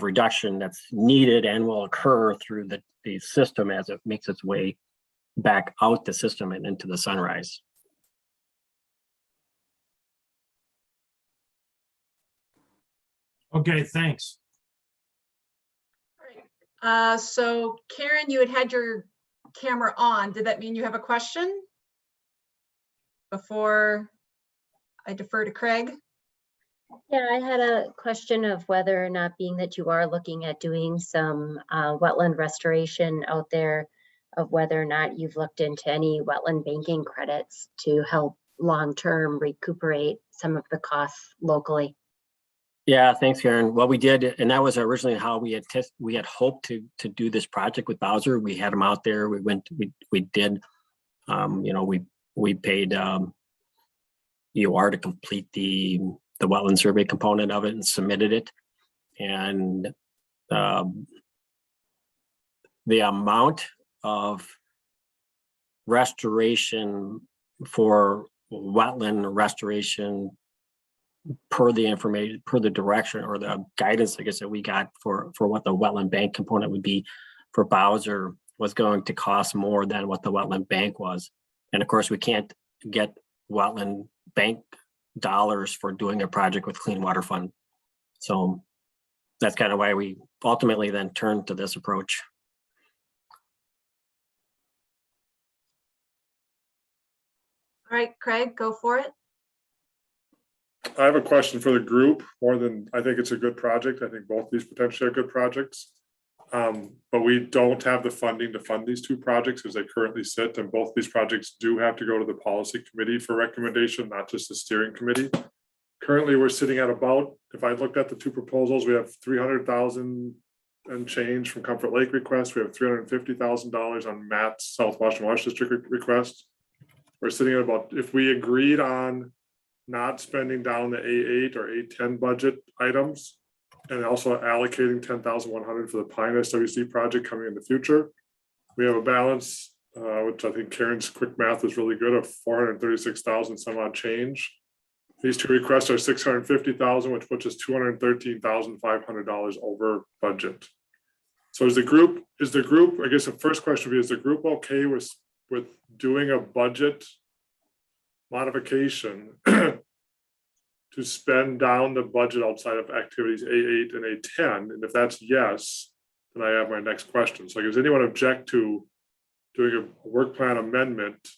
reduction that's needed and will occur through the system as it makes its way back out the system and into the sunrise. Okay, thanks. So Karen, you had your camera on. Did that mean you have a question? Before I defer to Craig. Yeah, I had a question of whether or not, being that you are looking at doing some wetland restoration out there, of whether or not you've looked into any wetland banking credits to help long-term recuperate some of the costs locally. Yeah, thanks, Karen. Well, we did, and that was originally how we had hoped to do this project with Bowser. We had them out there. We did, we paid EOR to complete the wetland survey component of it and submitted it. And the amount of restoration for wetland restoration per the information, per the direction or the guidance, I guess, that we got for what the wetland bank component would be for Bowser, was going to cost more than what the wetland bank was. And of course, we can't get wetland bank dollars for doing a project with Clean Water Fund. So that's kind of why we ultimately then turned to this approach. All right, Craig, go for it. I have a question for the group. More than, I think it's a good project. I think both these potentially are good projects. But we don't have the funding to fund these two projects as they currently sit. And both these projects do have to go to the policy committee for recommendation, not just the steering committee. Currently, we're sitting at about, if I looked at the two proposals, we have 300,000 and change from Comfort Lake request. We have $350,000 on Matt's South Washington Water District request. We're sitting at about, if we agreed on not spending down the A8 or A10 budget items, and also allocating 10,100 for the Pine SWC project coming in the future, we have a balance, which I think Karen's quick math was really good, of 436,000 some odd change. These two requests are 650,000, which puts us $213,500 over budget. So is the group, I guess the first question would be, is the group okay with doing a budget modification to spend down the budget outside of activities A8 and A10? And if that's yes, then I have my next question. So does anyone object to doing a work plan amendment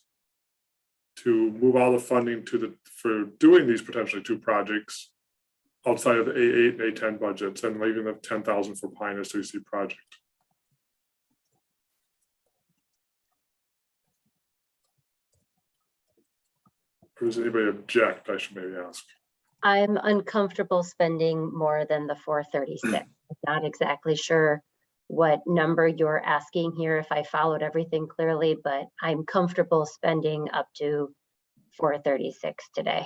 to move all the funding for doing these potentially two projects outside of the A8 and A10 budgets and leaving the 10,000 for Pine SWC project? Or does anybody object? I should maybe ask. I'm uncomfortable spending more than the 436. I'm not exactly sure what number you're asking here, if I followed everything clearly, but I'm comfortable spending up to 436 today.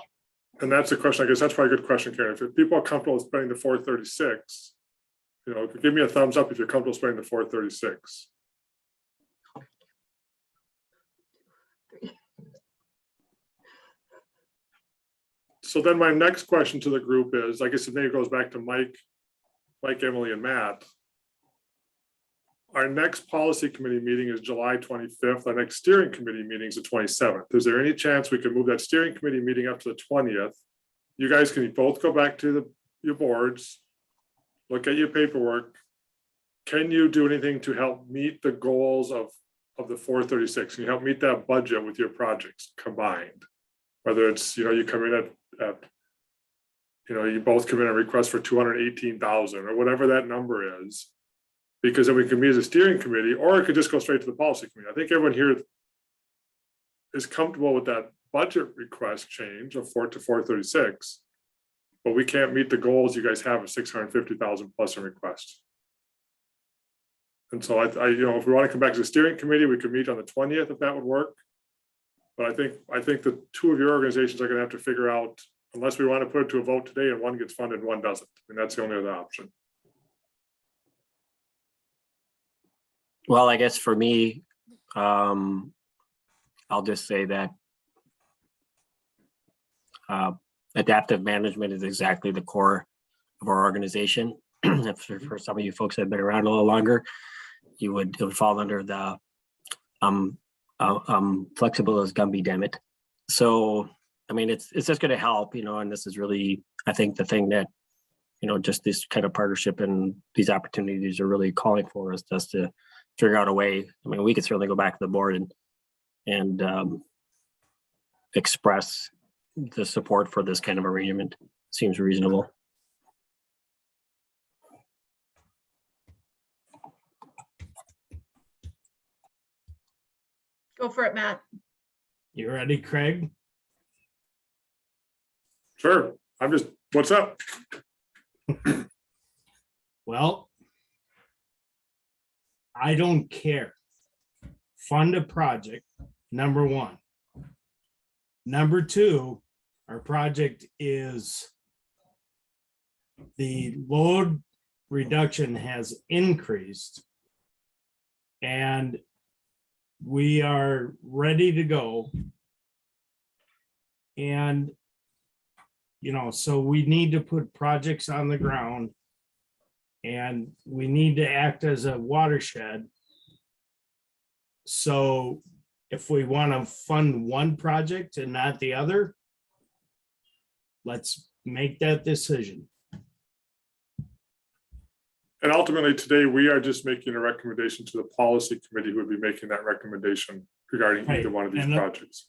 And that's a question, I guess that's probably a good question, Karen. If people are comfortable spending the 436, give me a thumbs up if you're comfortable spending the 436. So then my next question to the group is, I guess it maybe goes back to Mike, Emily, and Matt. Our next policy committee meeting is July 25th. Our next steering committee meeting is the 27th. Is there any chance we can move that steering committee meeting up to the 20th? You guys can both go back to your boards, look at your paperwork. Can you do anything to help meet the goals of the 436? Can you help meet that budget with your projects combined? Whether it's, you come in at you know, you both come in and request for 218,000 or whatever that number is. Because then we can meet as a steering committee, or it could just go straight to the policy committee. I think everyone here is comfortable with that budget request change of 4 to 436. But we can't meet the goals you guys have of 650,000 plus a request. And so you know, if we want to come back to the steering committee, we could meet on the 20th if that would work. But I think the two of your organizations are going to have to figure out, unless we want to put it to a vote today and one gets funded and one doesn't. And that's the only other option. Well, I guess for me, I'll just say that adaptive management is exactly the core of our organization. For some of you folks that have been around a little longer, it would fall under the flexible as Gumby, damn it. So, I mean, it's just going to help, you know, and this is really, I think, the thing that, you know, just this kind of partnership and these opportunities are really calling for us, just to figure out a way. I mean, we could certainly go back to the board and express the support for this kind of arrangement. Seems reasonable. Go for it, Matt. You ready, Craig? Sure. What's up? Well, I don't care. Fund a project, number one. Number two, our project is the load reduction has increased and we are ready to go. And, you know, so we need to put projects on the ground and we need to act as a watershed. So if we want to fund one project and not the other, let's make that decision. And ultimately today, we are just making a recommendation to the policy committee who would be making that recommendation regarding either one of these And, projects.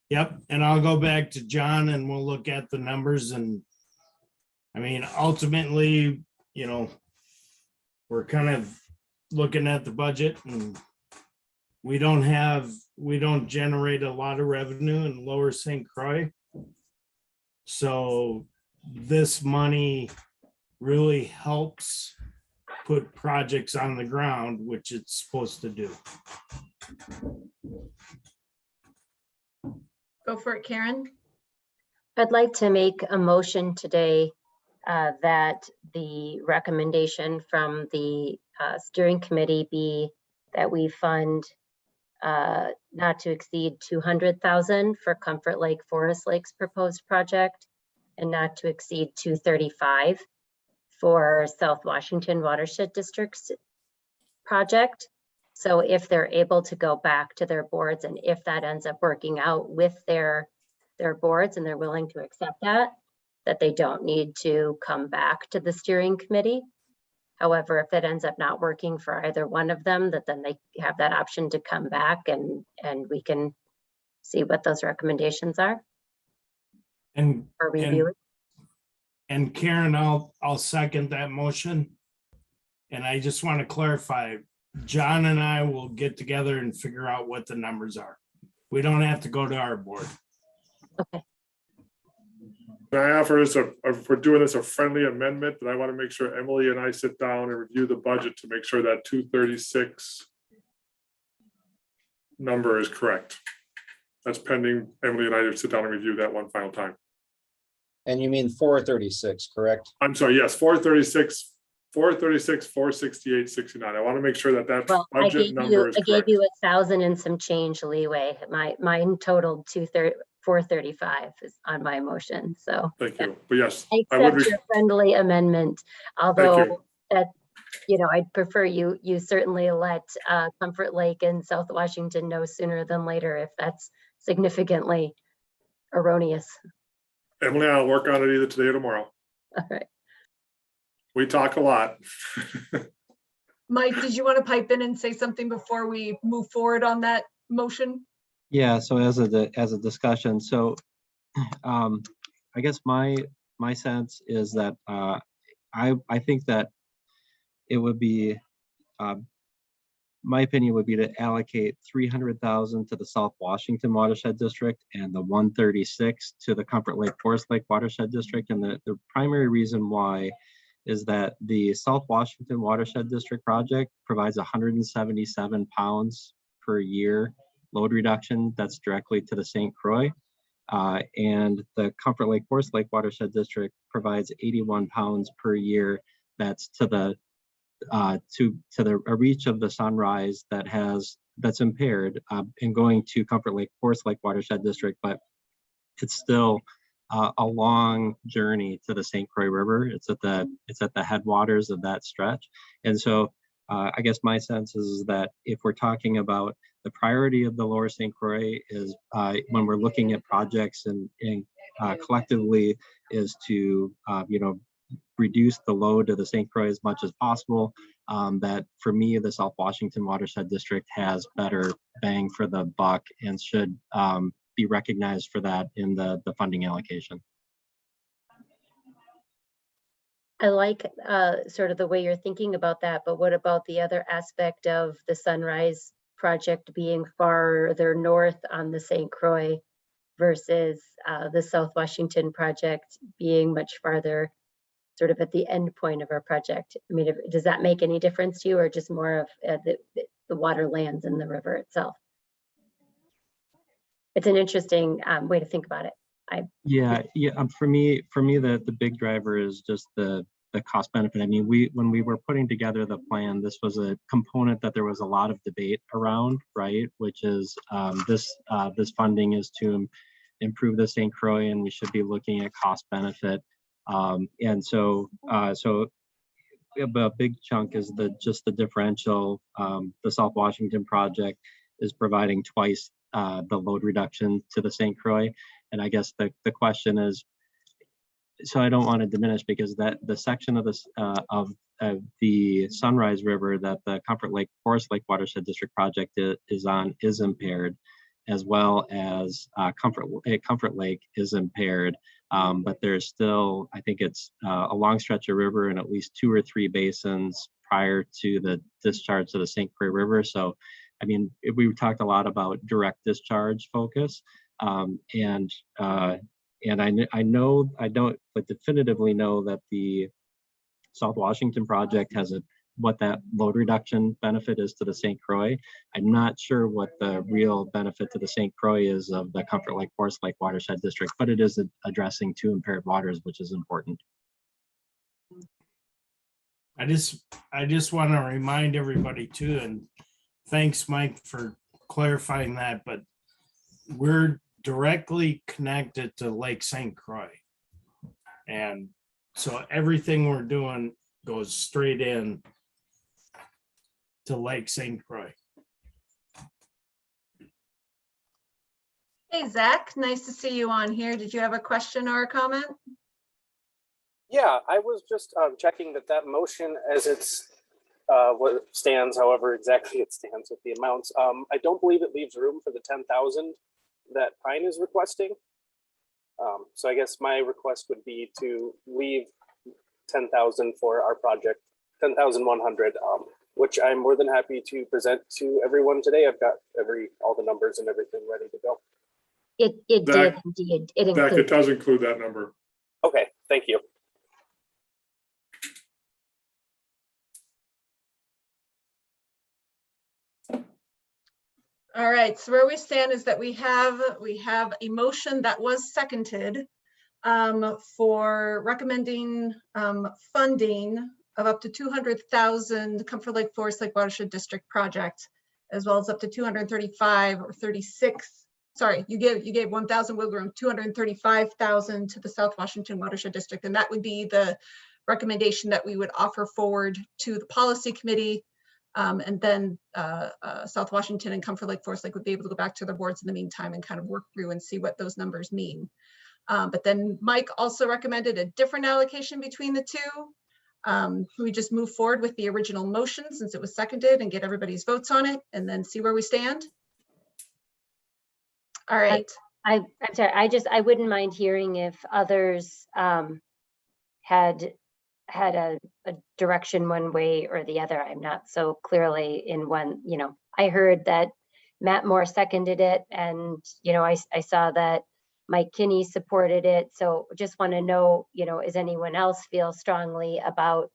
Yep, and I'll go back to John and we'll look at the numbers and I mean, ultimately, you know, we're kind of looking at the budget and we don't generate a lot of revenue in Lower St. Croix. So this money really helps put projects on the ground, which it's supposed to do. Go for it, Karen. I'd like to make a motion today that the recommendation from the steering committee be that we fund not to exceed 200,000 for Comfort Lake Forest Lakes proposed project and not to exceed 235 for South Washington Watershed District's project. So if they're able to go back to their boards and if that ends up working out with their boards and they're willing to accept that they don't need to come back to the steering committee. However, if it ends up not working for either one of them, that then they have that option to come back and we can see what those recommendations are And or review it. And Karen, I'll second that motion. And I just want to clarify, John and I will get together and figure out what the numbers are. We don't have to go to our board. Okay. Can I offer this, if we're doing this a friendly amendment, that I want to make sure Emily and I sit down and review the budget to make sure that 236 number is correct. That's pending Emily and I to sit down and review that one final time. And you mean 436, correct? I'm sorry, yes, 436, 468, 69. I want to make sure that that Well, I budget number is gave correct. you 1,000 and some change leeway. Mine totaled 435 is on my motion. So Thank you. But yes, I I would, accept your friendly amendment, you. although that, you know, I'd prefer you certainly let Comfort Lake and South Washington know sooner than later if that's significantly erroneous. Emily, I'll work on it either today or tomorrow. All right. We talk a lot. Mike, did you want to pipe in and say something before we move forward on that motion? Yeah, so as a discussion, so I guess my my sense is that I think that it would be, my opinion would be to allocate 300,000 to the South Washington Watershed District and the 136 to the Comfort Lake Forest Lake Watershed District. And the primary reason why is that the South Washington Watershed District project provides 177 pounds per year load reduction that's directly to the St. Croix. And the Comfort Lake Forest Lake Watershed District provides 81 pounds per year that's to the a reach of the Sunrise that's impaired in going to Comfort Lake Forest Lake Watershed District, but it's still a long journey to the St. Croix River. It's at the headwaters of that stretch. And so I guess my sense is that if we're talking about the priority of the Lower St. Croix is when we're looking at projects and collectively is to, reduce the load to the St. Croix as much as possible. That for me, the South Washington Watershed District has better bang for the buck and should be recognized for that in the funding allocation. I like sort of the way you're thinking about that, but what about the other aspect of the Sunrise project being farther north on the St. Croix versus the South Washington project being much farther sort of at the end point of our project? I mean, does that make any difference to you, or just more of the water lands in the river itself? It's an interesting way to think about it. Yeah. For me, the big driver is just the cost benefit. I mean, when we were putting together the plan, this was a component that there was a lot of debate around, right? Which is this funding is to improve the St. Croix, and we should be looking at cost benefit. And so a big chunk is just the differential. The South Washington project is providing twice the load reduction to the St. Croix. And I guess the question is, so I don't want to diminish, because that the section of this of the Sunrise River that the Comfort Lake Forest Lake Watershed District project is on is impaired, as well as Comfort Lake is impaired. But there's still, I think it's a long stretch of river and at least 2 or 3 basins prior to the discharge to the St. Croix River. So, I mean, we talked a lot about direct discharge focus, and I know, I don't but definitively know that the South Washington project has what that load reduction benefit is to the St. Croix. I'm not sure what the real benefit to the St. Croix is of the Comfort Lake Forest Lake Watershed District, but it is addressing 2 impaired waters, which is important. I just want to remind everybody too, and thanks, Mike, for clarifying that, but we're directly connected to Lake St. Croix. And so everything we're doing goes straight in to Lake St. Croix. Hey, Zach, nice to see you on here. Did you have a question or a comment? Yeah, I was just checking that motion as it's what stands, however exactly it stands with the amounts. I don't believe it leaves room for the 10,000 that Pine is requesting. So I guess my request would be to leave 10,000 for our project, 10,100, which I'm more than happy to present to everyone today. I've got all the numbers and everything ready to go. It did indeed. It does include that number. Okay, thank you. All right, so where we stand is that we have a motion that was seconded for recommending funding of up to 200,000 Comfort Lake Forest Lake Watershed District project, as well as up to 235 or 36. Sorry, you gave 1,000 wiggle room, 235,000 to the South Washington Watershed District, and that would be the recommendation that we would offer forward to the policy committee. And then South Washington and Comfort Lake Forest Lake would be able to go back to their boards in the meantime and kind of work through and see what those numbers mean. But then Mike also recommended a different allocation between the two. We just move forward with the original motion since it was seconded and get everybody's votes on it and then see where we stand. All right. I'm sorry, I wouldn't mind hearing if others had a direction one way or the other. I'm not so clearly in one, I heard that Matt Moore seconded it, and, I saw that Mike Kinney supported it. So just want to know, is anyone else feel strongly about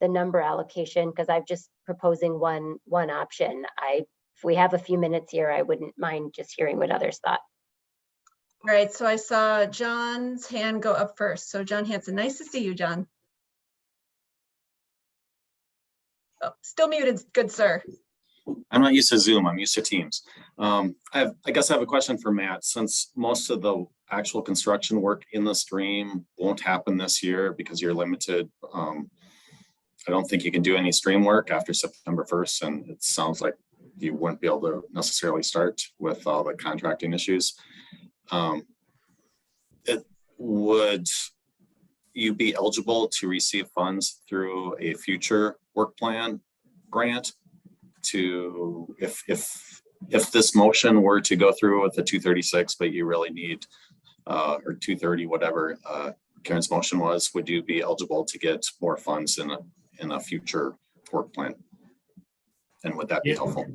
the number allocation? Because I'm just proposing one option. If we have a few minutes here, I wouldn't mind just hearing what others thought. All right, so I saw John's hand go up first. So John Hanson, nice to see you, John. Oh, still muted, good sir. I'm not used to Zoom, I'm used to Teams. I guess I have a question for Matt. Since most of the actual construction work in the stream won't happen this year because you're limited, I don't think you can do any stream work after September 1st, and it sounds like you wouldn't be able to necessarily start with all the contracting issues. Would you be eligible to receive funds through a future work plan grant to, if this motion were to go through with the 236, but you really need or 230, whatever Karen's motion was, would you be eligible to get more funds in a future work plan? And would that be helpful?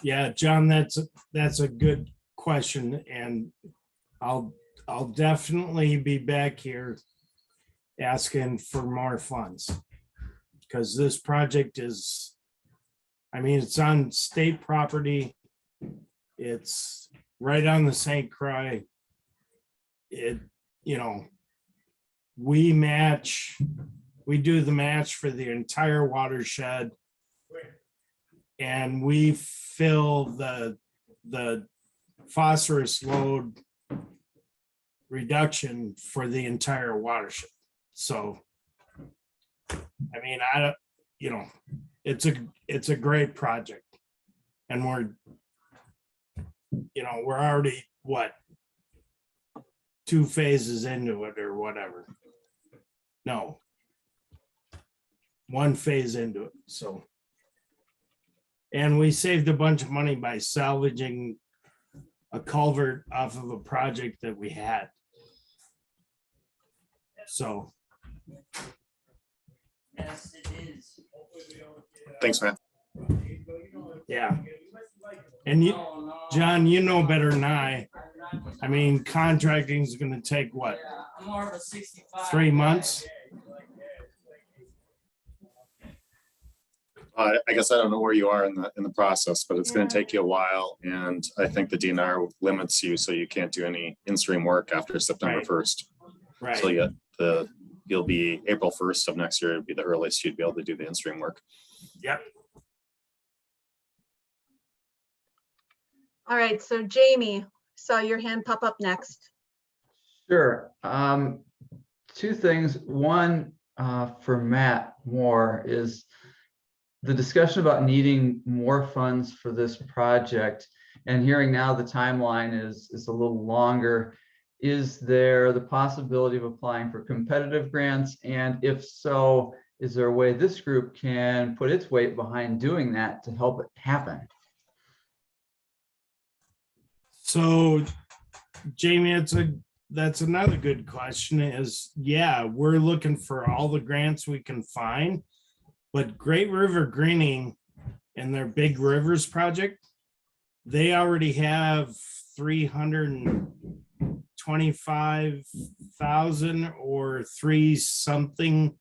Yeah, John, that's a good question, and I'll definitely be back here asking for more funds, because this project is, it's on state property. It's right on the St. Croix. We do the match for the entire watershed, and we fill the phosphorus load reduction for the entire watershed. So, it's a great project, and we're already, what, 2 phases into it or whatever. No, 1 phase into it. So, and we saved a bunch of money by salvaging a culvert off of a project that we had. So. Thanks, man. Yeah. And John, you know better than I. Contracting is going to take what? 3 months? I guess I don't know where you are in the process, but it's going to take you a while, and I think the DNR limits you, so you can't do any in-stream work after September 1st. Right. So you'll be April 1st of next year would be the earliest you'd be able to do the in-stream work. Yep. All right, so Jamie, saw your hand pop up next. Sure. 2 things. One, for Matt Moore, is the discussion about needing more funds for this project, and hearing now the timeline is a little longer. Is there the possibility of applying for competitive grants? And if so, is there a way this group can put its weight behind doing that to help it happen? So, Jamie, that's another good question. Is, yeah, we're looking for all the grants we can find, but Great River Greening and their Big Rivers project, they already have 325,000 or 3-something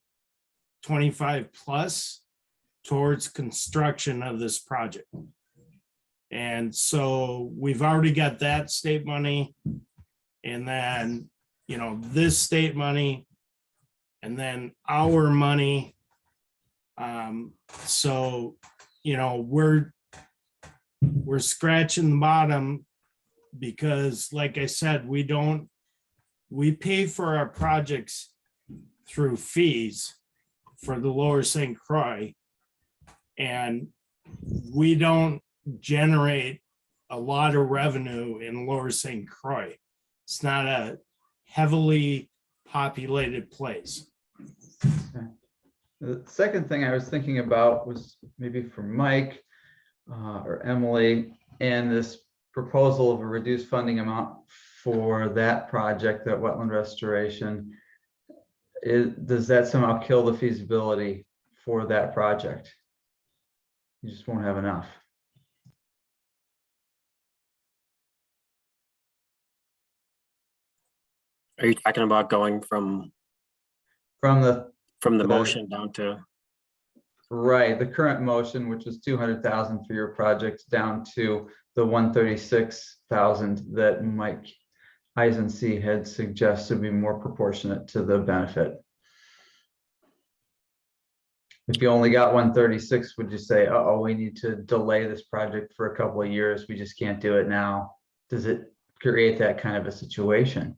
25 plus towards construction of this project. And so we've already got that state money, and then, this state money, and then our money. So, we're scratching the bottom, because like I said, we pay for our projects through fees for the Lower St. Croix, and we don't generate a lot of revenue in Lower St. Croix. It's not a heavily populated place. Okay. The second thing I was thinking about was maybe for Mike or Emily, and this proposal of a reduced funding amount for that project, that wetland restoration, does that somehow kill the feasibility for that project? You just won't have enough. Are you talking about going from the motion down to? Right, the current motion, which is 200,000 for your project, down to the 136,000 that Mike Eisensee had suggested be more proportionate to the benefit. If you only got 136, would you say, uh-oh, we need to delay this project for a couple of years, we just can't do it now? Does it create that kind of a situation?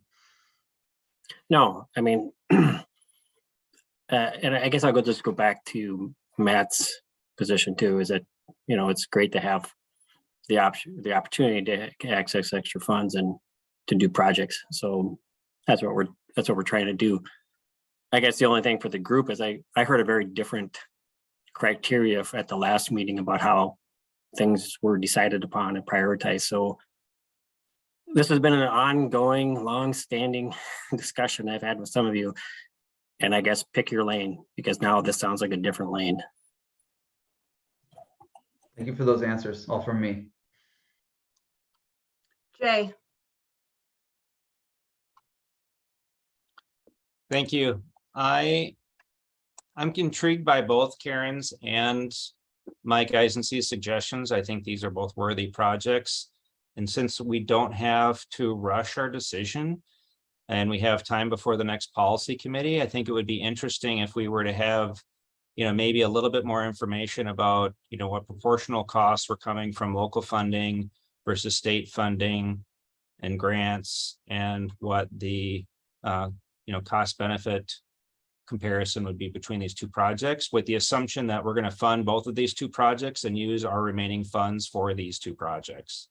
No, I mean, and I guess I'll just go back to Matt's position too, is that, you know, it's great to have the opportunity to access extra funds and to do projects. So that's what we're trying to do. I guess the only thing for the group is I heard a very different criteria at the last meeting about how things were decided upon and prioritized. So this has been an ongoing, long-standing discussion I've had with some of you. And I guess pick your lane, because now this sounds like a different lane. Thank you for those answers, all from me. Jay. Thank you. I'm intrigued by both Karen's and Mike Eisensee's suggestions. I think these are both worthy projects. And since we don't have to rush our decision and we have time before the next policy committee, I think it would be interesting if we were to have, maybe a little bit more information about, what proportional costs were coming from local funding versus state funding and grants, and what the, cost benefit comparison would be between these two projects, with the assumption that we're going to fund both of these two projects and use our remaining funds for these two projects.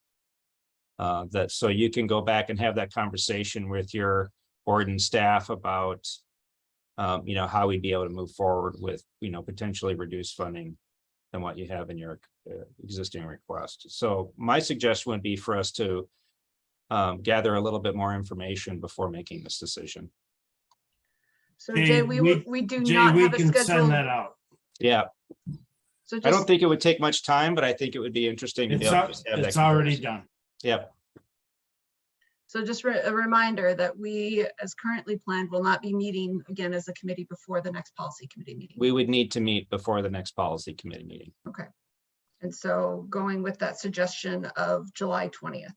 So you can go back and have that conversation with your board and staff about, how we'd be able to move forward with, potentially reduced funding than what you have in your existing request. So my suggestion would be for us to gather a little bit more information before making this decision. So Jay, we do not have a can schedule. send that out. Yeah. So I don't think it would take much time, but I think it would be interesting to be able to just have that. It's already done. Yep. So just a reminder that we, as currently planned, will not be meeting again as a committee before the next policy committee meeting. We would need to meet before the next policy committee meeting. Okay. And so going with that suggestion of July 20th,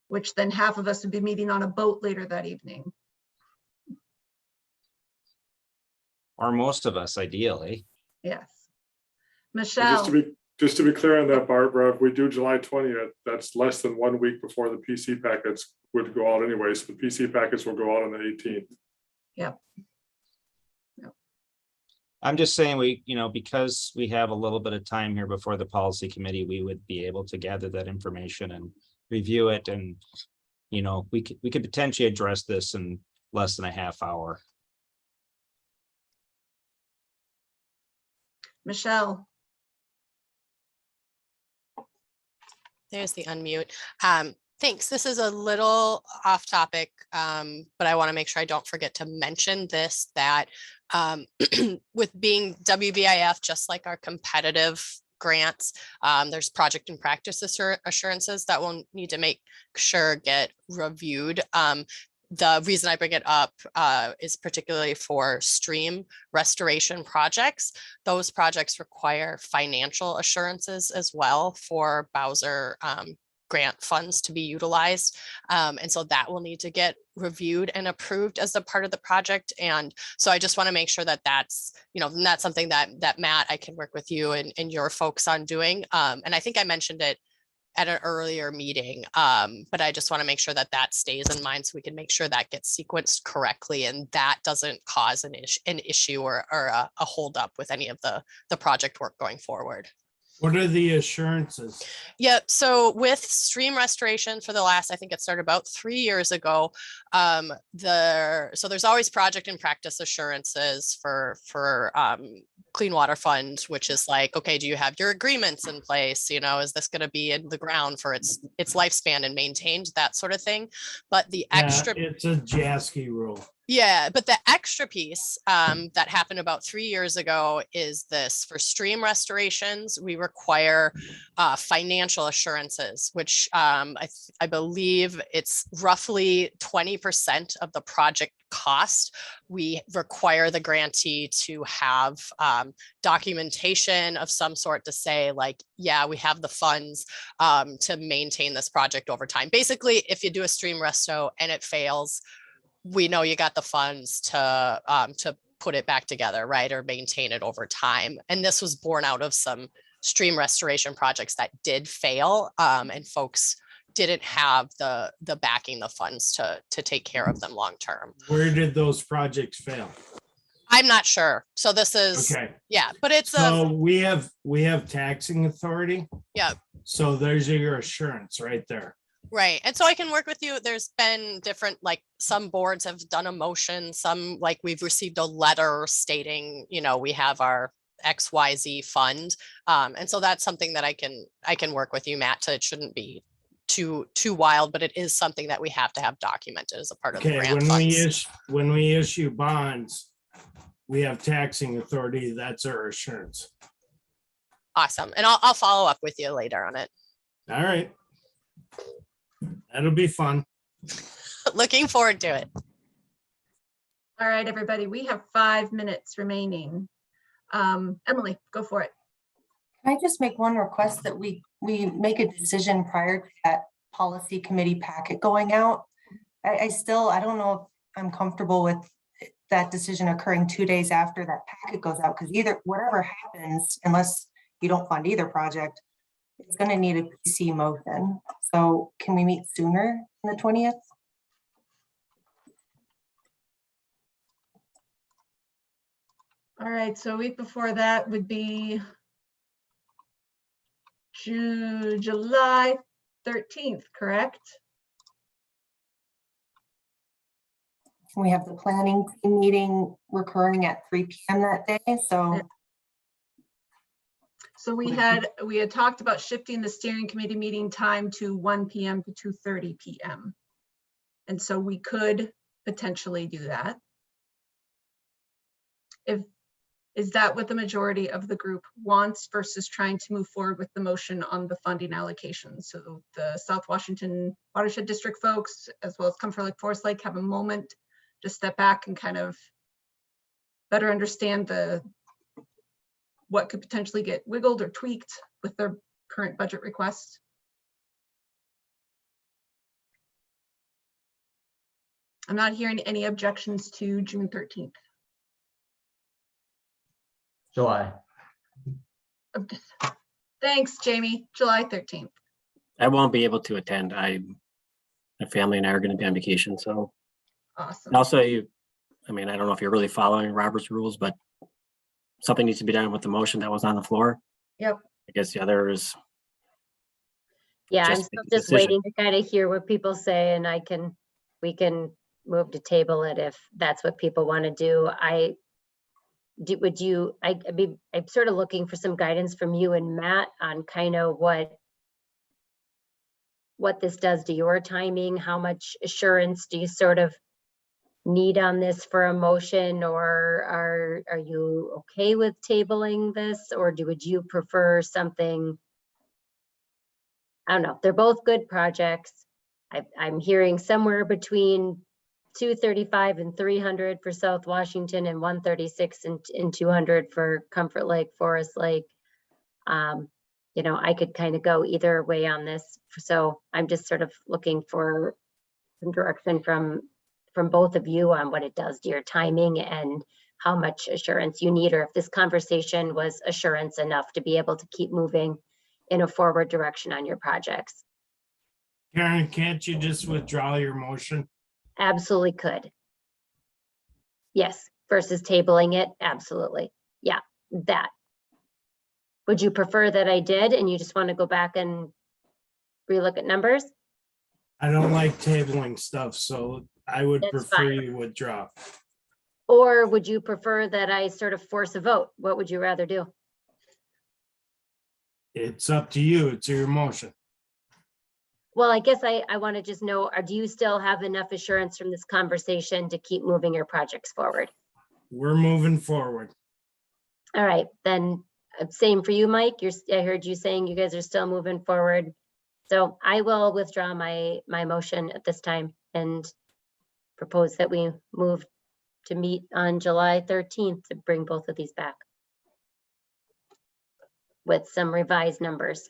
which then half of us would be meeting on a boat later that evening. Or most of us, ideally. Yes. And Michelle. Just to be clear on that, Barbara, if we do July 20th, that's less than 1 week before the PC packets would go out anyway. So the PC packets will go out on the 18th. Yep. I'm just saying because we have a little bit of time here before the policy committee, we would be able to gather that information and review it. And, we could potentially address this in less than a half hour. Michelle. There's the unmute. Thanks. This is a little off topic, but I want to make sure I don't forget to mention this, that with being WBIF, just like our competitive grants, there's project and practice assurances that we'll need to make sure get reviewed. The reason I bring it up is particularly for stream restoration projects. Those projects require financial assurances as well for Bowser grant funds to be utilized. And so that will need to get reviewed and approved as a part of the project. And so I just want to make sure that that's, that's something that Matt, I can work with you and your folks on doing. And I think I mentioned it at an earlier meeting, but I just want to make sure that that stays in mind so we can make sure that gets sequenced correctly and that doesn't cause an issue or a holdup with any of the project work going forward. What are the assurances? Yep. So with stream restoration for the last, I think it started about 3 years ago. So there's always project and practice assurances for Clean Water Fund, which is like, okay, do you have your agreements in place? You know, is this going to be in the ground for its lifespan and maintained, that sort of thing? But the extra, It's a JASKI rule. yeah, but the extra piece that happened about 3 years ago is this: for stream restorations, we require financial assurances, which I believe it's roughly 20% of the project cost. We require the grantee to have documentation of some sort to say, like, yeah, we have the funds to maintain this project over time. Basically, if you do a stream resto and it fails, we know you got the funds to put it back together, right, or maintain it over time. And this was born out of some stream restoration projects that did fail, and folks didn't have the backing, the funds to take care of them long term. Where did those projects fail? I'm not sure. So this is, Okay. yeah, but it's So we have taxing authority. Yeah. So there's your assurance right there. Right. And so I can work with you. There's been different, like, some boards have done a motion, some, like, we've received a letter stating, you know, we have our XYZ fund. And so that's something that I can work with you, Matt, to, it shouldn't be too wild, but it is something that we have to have documented as a part of the Okay, grant funds. when we issue bonds, we have taxing authority. That's our assurance. Awesome. And I'll follow up with you later on it. All right. That'll be fun. Looking forward to it. All right, everybody, we have 5 minutes remaining. Emily, go for it. Can I just make one request that we make a decision prior to that policy committee packet going out? I don't know if I'm comfortable with that decision occurring 2 days after that packet goes out, because either whatever happens, unless you don't fund either project, it's going to need a PC motion. So can we meet sooner than the 20th? All right, so a week before that would be July 13th, correct? We have the planning team meeting recurring at 3 p.m. that day. So we had talked about shifting the steering committee meeting time to 1 p.m. to 2:30 p.m. And so we could potentially do that. Is that what the majority of the group wants versus trying to move forward with the motion on the funding allocation? So the South Washington Watershed District folks, as well as Comfort Lake, Forest Lake, have a moment to step back and kind of better understand what could potentially get wiggled or tweaked with their current budget requests. I'm not hearing any objections to June 13th. July. Thanks, Jamie. July 13th. I won't be able to attend. My family and I are going to be on vacation. So awesome. Also, I don't know if you're really following Robert's rules, but something needs to be done with the motion that was on the floor. Yep. I guess the other is. Yeah, I'm Just still make a just decision. waiting to kind of hear what people say, and we can move to table it if that's what people want to do. I'm sort of looking for some guidance from you and Matt on kind of what this does to your timing. How much assurance do you sort of need on this for a motion, or are you okay with tabling this, or would you prefer something? I don't know. They're both good projects. I'm hearing somewhere between 235 and 300 for South Washington and 136 and 200 for Comfort Lake, Forest Lake. I could kind of go either way on this. So I'm just sort of looking for some direction from both of you on what it does to your timing and how much assurance you need, or if this conversation was assurance enough to be able to keep moving in a forward direction on your projects. Karen, can't you just withdraw your motion? Absolutely could. Yes, versus tabling it, absolutely. Yeah, that. Would you prefer that I did and you just want to go back and relook at numbers? I don't like tabling stuff, so I would That's prefer fine. you withdraw. Or would you prefer that I sort of force a vote? What would you rather do? It's up to you. It's your motion. Well, I guess I want to just know, do you still have enough assurance from this conversation to keep moving your projects forward? We're moving forward. All right, then same for you, Mike. I heard you saying you guys are still moving forward. So I will withdraw my motion at this time and propose that we move to meet on July 13th to bring both of these back with some revised numbers.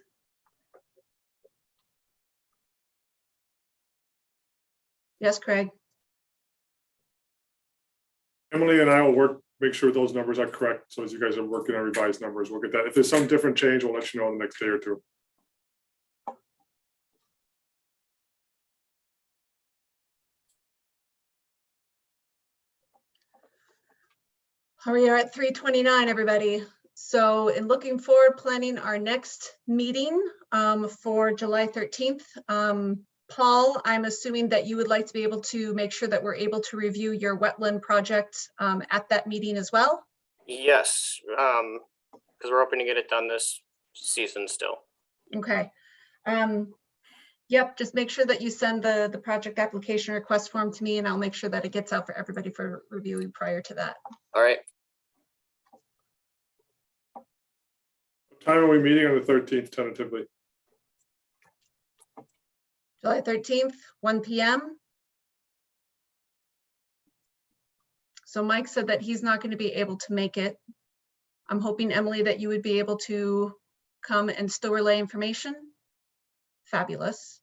Yes, Craig. Emily and I will work, make sure those numbers are correct. So as you guys are working on revised numbers, we'll get that. If there's some different change, we'll let you know in the next day or two. We are at 3:29, everybody. So in looking forward, planning our next meeting for July 13th. Paul, I'm assuming that you would like to be able to make sure that we're able to review your wetland project at that meeting as well? Yes, because we're hoping to get it done this season still. Okay. Yep, just make sure that you send the project application request form to me and I'll make sure that it gets out for everybody for review prior to that. All right. What time are we meeting on the 13th tentatively? July 13th, 1 p.m. So Mike said that he's not going to be able to make it. I'm hoping, Emily, that you would be able to come and still relay information. Fabulous.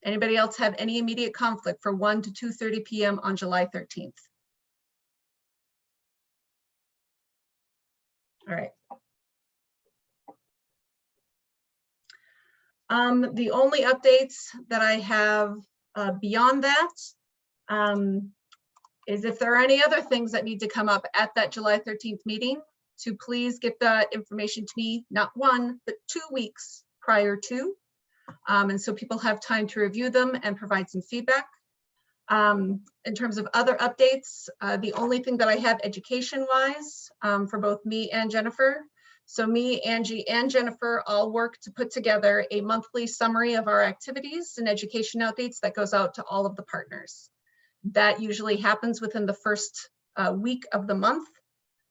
Anybody else have any immediate conflict for 1 to 2:30 p.m. on July 13th? All right. The only updates that I have beyond that is if there are any other things that need to come up at that July 13th meeting, to please get that information to me, not 1, but 2 weeks prior to. And so people have time to review them and provide some feedback. In terms of other updates, the only thing that I have education-wise for both me and Jennifer. So me, Angie, and Jennifer all work to put together a monthly summary of our activities and education updates that goes out to all of the partners. That usually happens within the first week of the month.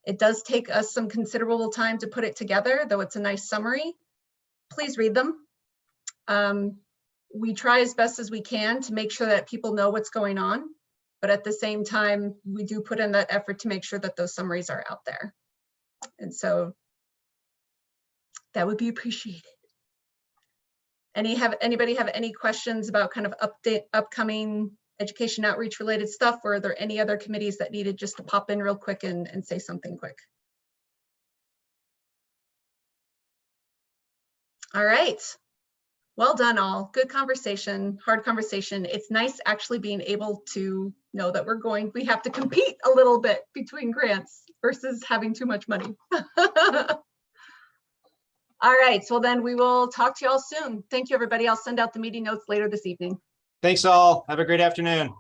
It does take us some considerable time to put it together, though it's a nice summary. Please read them. We try as best as we can to make sure that people know what's going on, but at the same time, we do put in that effort to make sure that those summaries are out there. And so that would be appreciated. Anybody have any questions about kind of upcoming education outreach related stuff, or are there any other committees that needed just to pop in real quick and say something quick? All right. Well done, all. Good conversation, hard conversation. It's nice actually being able to know that we have to compete a little bit between grants versus having too much money. All right, so then we will talk to you all soon. Thank you, everybody. I'll send out the meeting notes later this evening. Thanks all. Have a great afternoon.